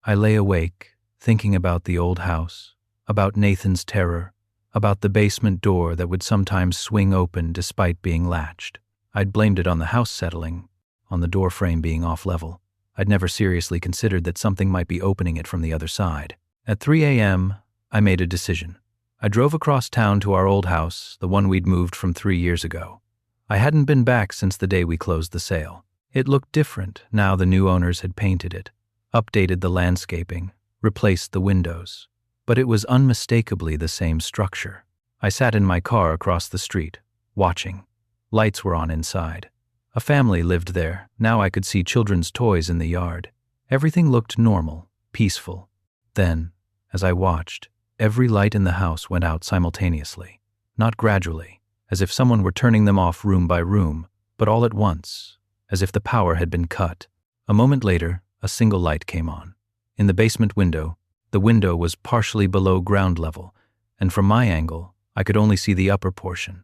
I lay awake, thinking about the old house, about Nathan's terror, about the basement door that would sometimes swing open despite being latched. I'd blamed it on the house settling, on the door frame being off level. I'd never seriously considered that something might be opening it from the other side. At 3 a.m., I made a decision. I drove across town to our old house, the one we'd moved from 3 years ago. I hadn't been back since the day we closed the sale. It looked different now the new owners had painted it, updated the landscaping, replaced the windows. but it was unmistakably the same structure. I sat in my car across the street, watching. Lights were on inside. A family lived there. Now I could see children's toys in the yard. Everything looked normal, peaceful. Then, as I watched, every light in the house went out simultaneously. Not gradually, as if someone were turning them off room by room, but all at once, as if the power had been cut. A moment later, a single light came on. In the basement window, the window was partially below ground level, and from my angle, I could only see the upper portion.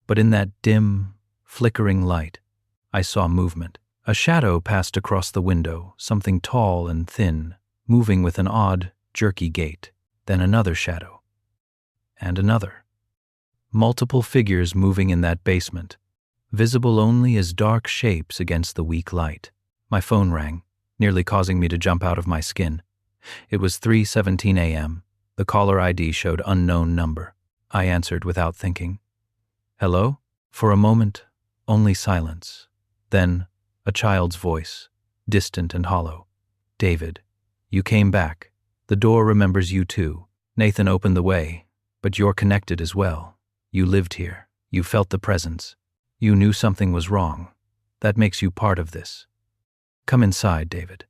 But in that dim, flickering light, I saw movement. A shadow passed across the window, something tall and thin, moving with an odd, jerky gait. Then another shadow. And another. Multiple figures moving in that basement, visible only as dark shapes against the weak light. My phone rang, nearly causing me to jump out of my skin. It was 3:17 a.m. The caller ID showed unknown number. I answered without thinking. Hello? For a moment, only silence. Then, a child's voice, distant and hollow. David, you came back. The door remembers you too. Nathan opened the way, but you're connected as well. You lived here. You felt the presence. You knew something was wrong. That makes you part of this. Come inside, David.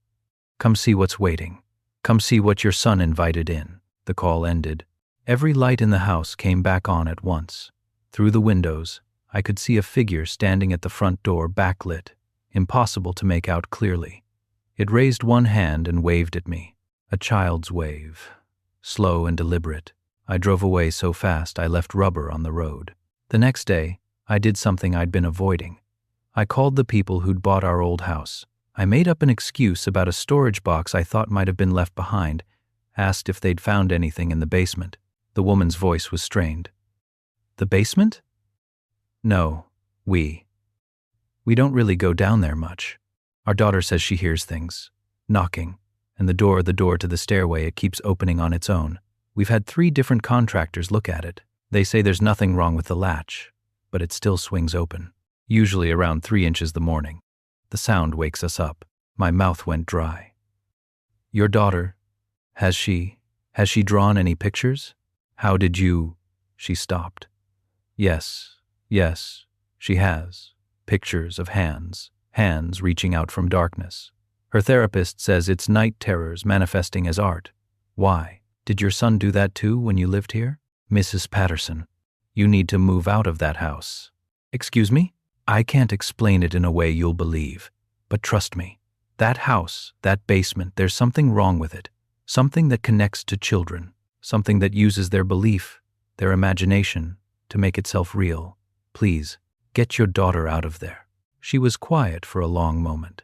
Come see what's waiting. Come see what your son invited in. The call ended. Every light in the house came back on at once. Through the windows, I could see a figure standing at the front door backlit, impossible to make out clearly. It raised one hand and waved at me. A child's wave. Slow and deliberate. I drove away so fast I left rubber on the road. The next day, I did something I'd been avoiding. I called the people who'd bought our old house. I made up an excuse about a storage box I thought might have been left behind, asked if they'd found anything in the basement. The woman's voice was strained. The basement? No, we don't really go down there much. Our daughter says she hears things. Knocking. And the door to the stairway, it keeps opening on its own. We've had 3 different contractors look at it. They say there's nothing wrong with the latch, but it still swings open. Usually around 3 inches the morning. The sound wakes us up. My mouth went dry. Your daughter, has she drawn any pictures? How did you? She stopped. Yes, she has. Pictures of hands reaching out from darkness. Her therapist says it's night terrors manifesting as art. Why? Did your son do that too when you lived here? Mrs. Patterson, you need to move out of that house. Excuse me? I can't explain it in a way you'll believe, but trust me. That house, that basement, there's something wrong with it. Something that connects to children. Something that uses their belief, their imagination, to make itself real. Please, get your daughter out of there. She was quiet for a long moment.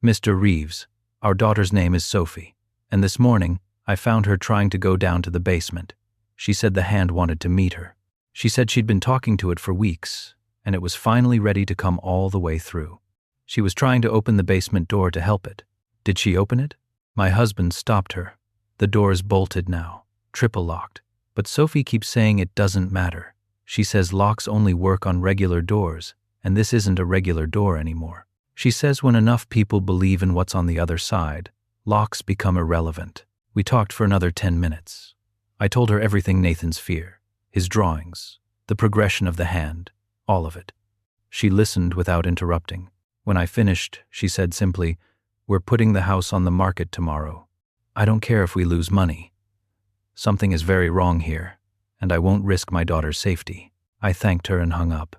Mr. Reeves, our daughter's name is Sophie, and this morning I found her trying to go down to the basement. She said the hand wanted to meet her. She said she'd been talking to it for weeks, and it was finally ready to come all the way through. She was trying to open the basement door to help it. Did she open it? My husband stopped her. The door's bolted now, triple locked, but Sophie keeps saying it doesn't matter. She says locks only work on regular doors, and this isn't a regular door anymore. She says when enough people believe in what's on the other side, locks become irrelevant. We talked for another 10 minutes. I told her everything Nathan's fear, his drawings, the progression of the hand, all of it. She listened without interrupting. When I finished, she said simply, "We're putting the house on the market tomorrow. I don't care if we lose money. Something is very wrong here, and I won't risk my daughter's safety." I thanked her and hung up.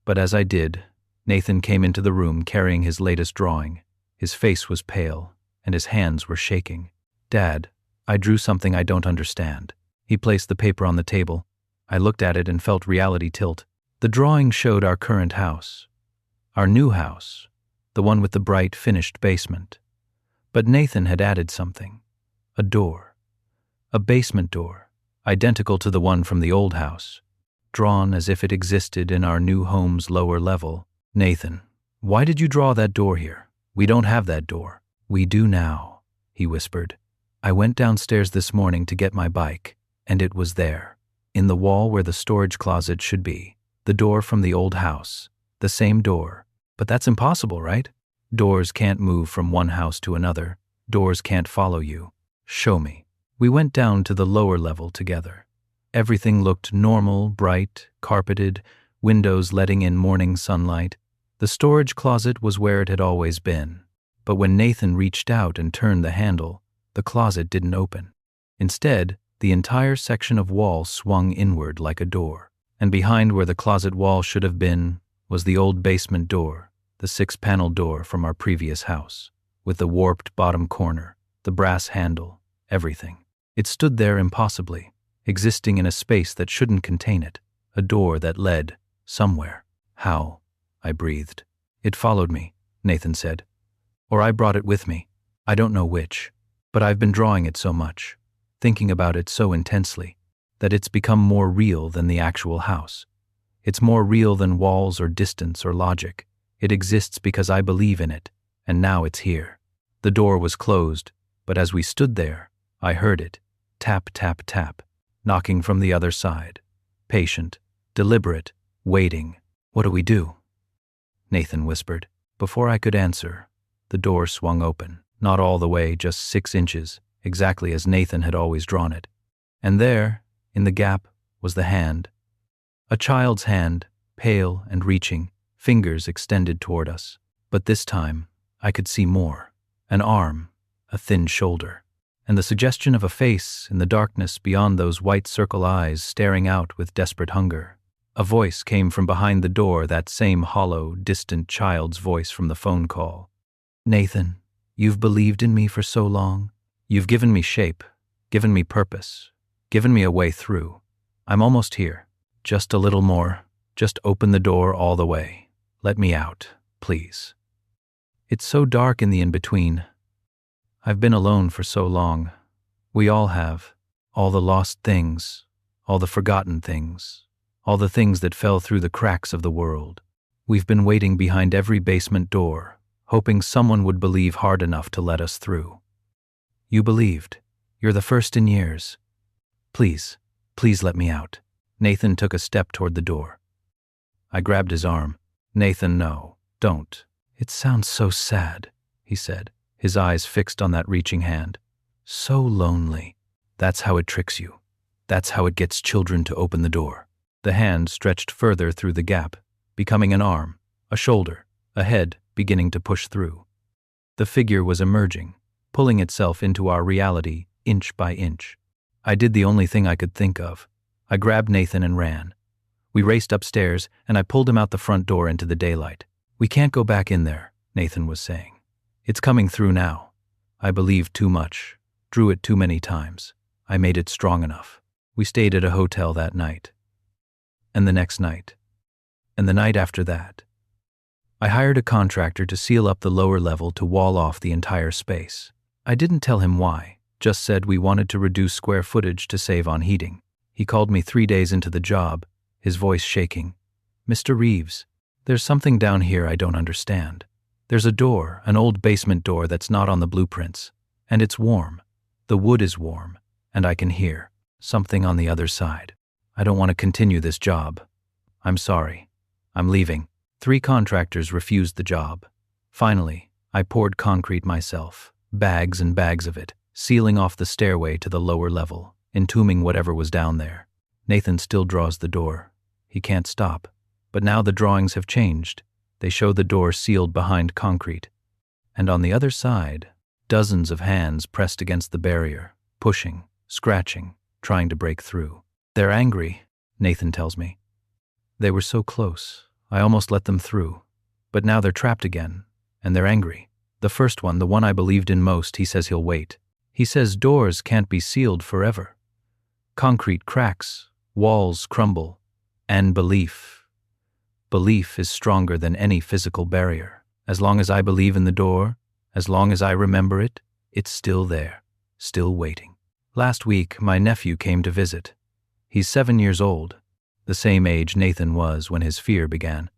But as I did, Nathan came into the room carrying his latest drawing. His face was pale, and his hands were shaking. "Dad, I drew something I don't understand." He placed the paper on the table. I looked at it and felt reality tilt. The drawing showed our current house. Our new house, the one with the bright, finished basement. But Nathan had added something. A door. A basement door, identical to the one from the old house, drawn as if it existed in our new home's lower level. "Nathan, why did you draw that door here? We don't have that door." "We do now," he whispered. "I went downstairs this morning to get my bike, and it was there, in the wall where the storage closet should be. The door from the old house, the same door. But that's impossible, right? Doors can't move from one house to another. Doors can't follow you." "Show me." We went down to the lower level together. Everything looked normal, bright, carpeted, windows letting in morning sunlight. The storage closet was where it had always been. But when Nathan reached out and turned the handle, the closet didn't open. Instead, the entire section of wall swung inward like a door. And behind where the closet wall should have been was the old basement door, the 6-panel door from our previous house, with the warped bottom corner, the brass handle, everything. It stood there impossibly, existing in a space that shouldn't contain it, a door that led somewhere. How? I breathed. It followed me, Nathan said. Or I brought it with me. I don't know which, but I've been drawing it so much, thinking about it so intensely, that it's become more real than the actual house. It's more real than walls or distance or logic. It exists because I believe in it, and now it's here. The door was closed, but as we stood there, I heard it, tap, tap, tap, knocking from the other side. Patient, deliberate, waiting. What do we do? Nathan whispered. Before I could answer, the door swung open, not all the way, just 6 inches, exactly as Nathan had always drawn it. And there, in the gap, was the hand. A child's hand, pale and reaching, fingers extended toward us. But this time, I could see more. An arm, a thin shoulder, and the suggestion of a face in the darkness beyond those white circle eyes staring out with desperate hunger. A voice came from behind the door, that same hollow, distant child's voice from the phone call. Nathan, you've believed in me for so long. You've given me shape, given me purpose, given me a way through. I'm almost here. Just a little more. Just open the door all the way. Let me out, please. It's so dark in the in-between. I've been alone for so long. We all have. All the lost things, all the forgotten things, all the things that fell through the cracks of the world. We've been waiting behind every basement door, hoping someone would believe hard enough to let us through. You believed. You're the first in years. Please, please let me out. Nathan took a step toward the door. I grabbed his arm. Nathan, no, don't. It sounds so sad, he said, his eyes fixed on that reaching hand. So lonely. That's how it tricks you. That's how it gets children to open the door. The hand stretched further through the gap, becoming an arm, a shoulder, a head beginning to push through. The figure was emerging, pulling itself into our reality inch by inch. I did the only thing I could think of. I grabbed Nathan and ran. We raced upstairs, and I pulled him out the front door into the daylight. We can't go back in there, Nathan was saying. It's coming through now. I believed too much, drew it too many times. I made it strong enough. We stayed at a hotel that night. And the next night. And the night after that. I hired a contractor to seal up the lower level to wall off the entire space. I didn't tell him why, just said we wanted to reduce square footage to save on heating. He called me 3 days into the job, his voice shaking. Mr. Reeves, there's something down here I don't understand. There's a door, an old basement door that's not on the blueprints, and it's warm. The wood is warm, and I can hear something on the other side. I don't want to continue this job. I'm sorry. I'm leaving. 3 contractors refused the job. Finally, I poured concrete myself, bags and bags of it, sealing off the stairway to the lower level, entombing whatever was down there. Nathan still draws the door. He can't stop. But now the drawings have changed. They show the door sealed behind concrete. And on the other side, dozens of hands pressed against the barrier, pushing, scratching, trying to break through. They're angry, Nathan tells me. They were so close. I almost let them through. But now they're trapped again, and they're angry. The first one, the one I believed in most, he says he'll wait. He says doors can't be sealed forever. Concrete cracks, walls crumble, and belief. Belief is stronger than any physical barrier. As long as I believe in the door, as long as I remember it, it's still there, still waiting. Last week, my nephew came to visit. He's 7 years old, the same age Nathan was when his fear began.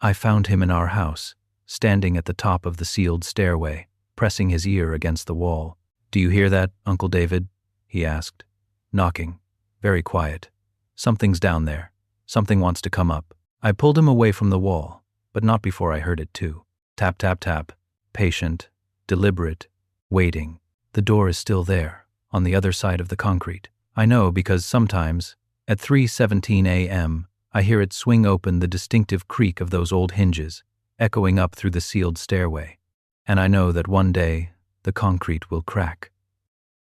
I found him in our house, standing at the top of the sealed stairway, pressing his ear against the wall. Do you hear that, Uncle David? He asked. Knocking. Very quiet. Something's down there. Something wants to come up. I pulled him away from the wall, but not before I heard it too. Tap, tap, tap. Patient, deliberate, waiting. The door is still there, on the other side of the concrete. I know because sometimes, at 3:17 a.m., I hear it swing open, the distinctive creak of those old hinges, echoing up through the sealed stairway. And I know that one day, the concrete will crack.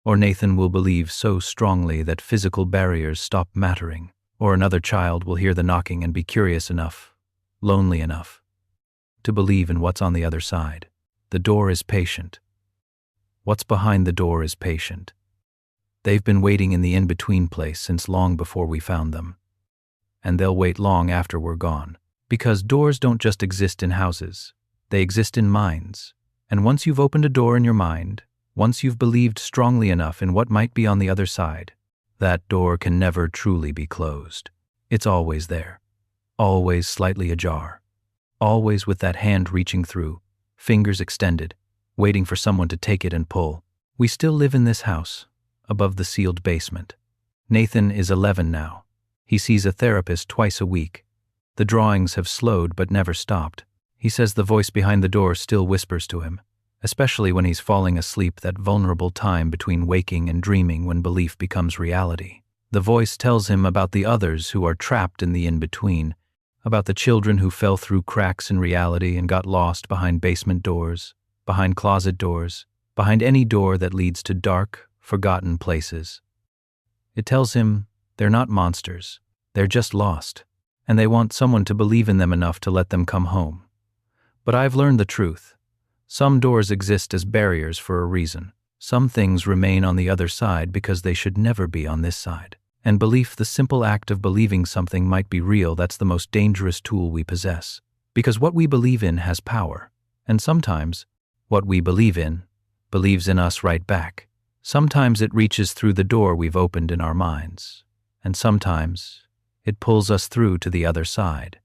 Or Nathan will believe so strongly that physical barriers stop mattering. Or another child will hear the knocking and be curious enough, lonely enough, to believe in what's on the other side. The door is patient. What's behind the door is patient. They've been waiting in the in-between place since long before we found them. And they'll wait long after we're gone. Because doors don't just exist in houses. They exist in minds. And once you've opened a door in your mind, once you've believed strongly enough in what might be on the other side, that door can never truly be closed. It's always there. Always slightly ajar. Always with that hand reaching through, fingers extended, waiting for someone to take it and pull. We still live in this house, above the sealed basement. Nathan is 11 now. He sees a therapist twice a week. The drawings have slowed but never stopped. He says the voice behind the door still whispers to him, especially when he's falling asleep, that vulnerable time between waking and dreaming when belief becomes reality. The voice tells him about the others who are trapped in the in-between, about the children who fell through cracks in reality and got lost behind basement doors, behind closet doors, behind any door that leads to dark, forgotten places. It tells him they're not monsters, they're just lost, and they want someone to believe in them enough to let them come home. But I've learned the truth. Some doors exist as barriers for a reason. Some things remain on the other side because they should never be on this side. And belief, the simple act of believing something might be real, that's the most dangerous tool we possess. Because what we believe in has power. And sometimes, what we believe in believes in us right back. Sometimes it reaches through the door we've opened in our minds. And sometimes it pulls us through to the other side.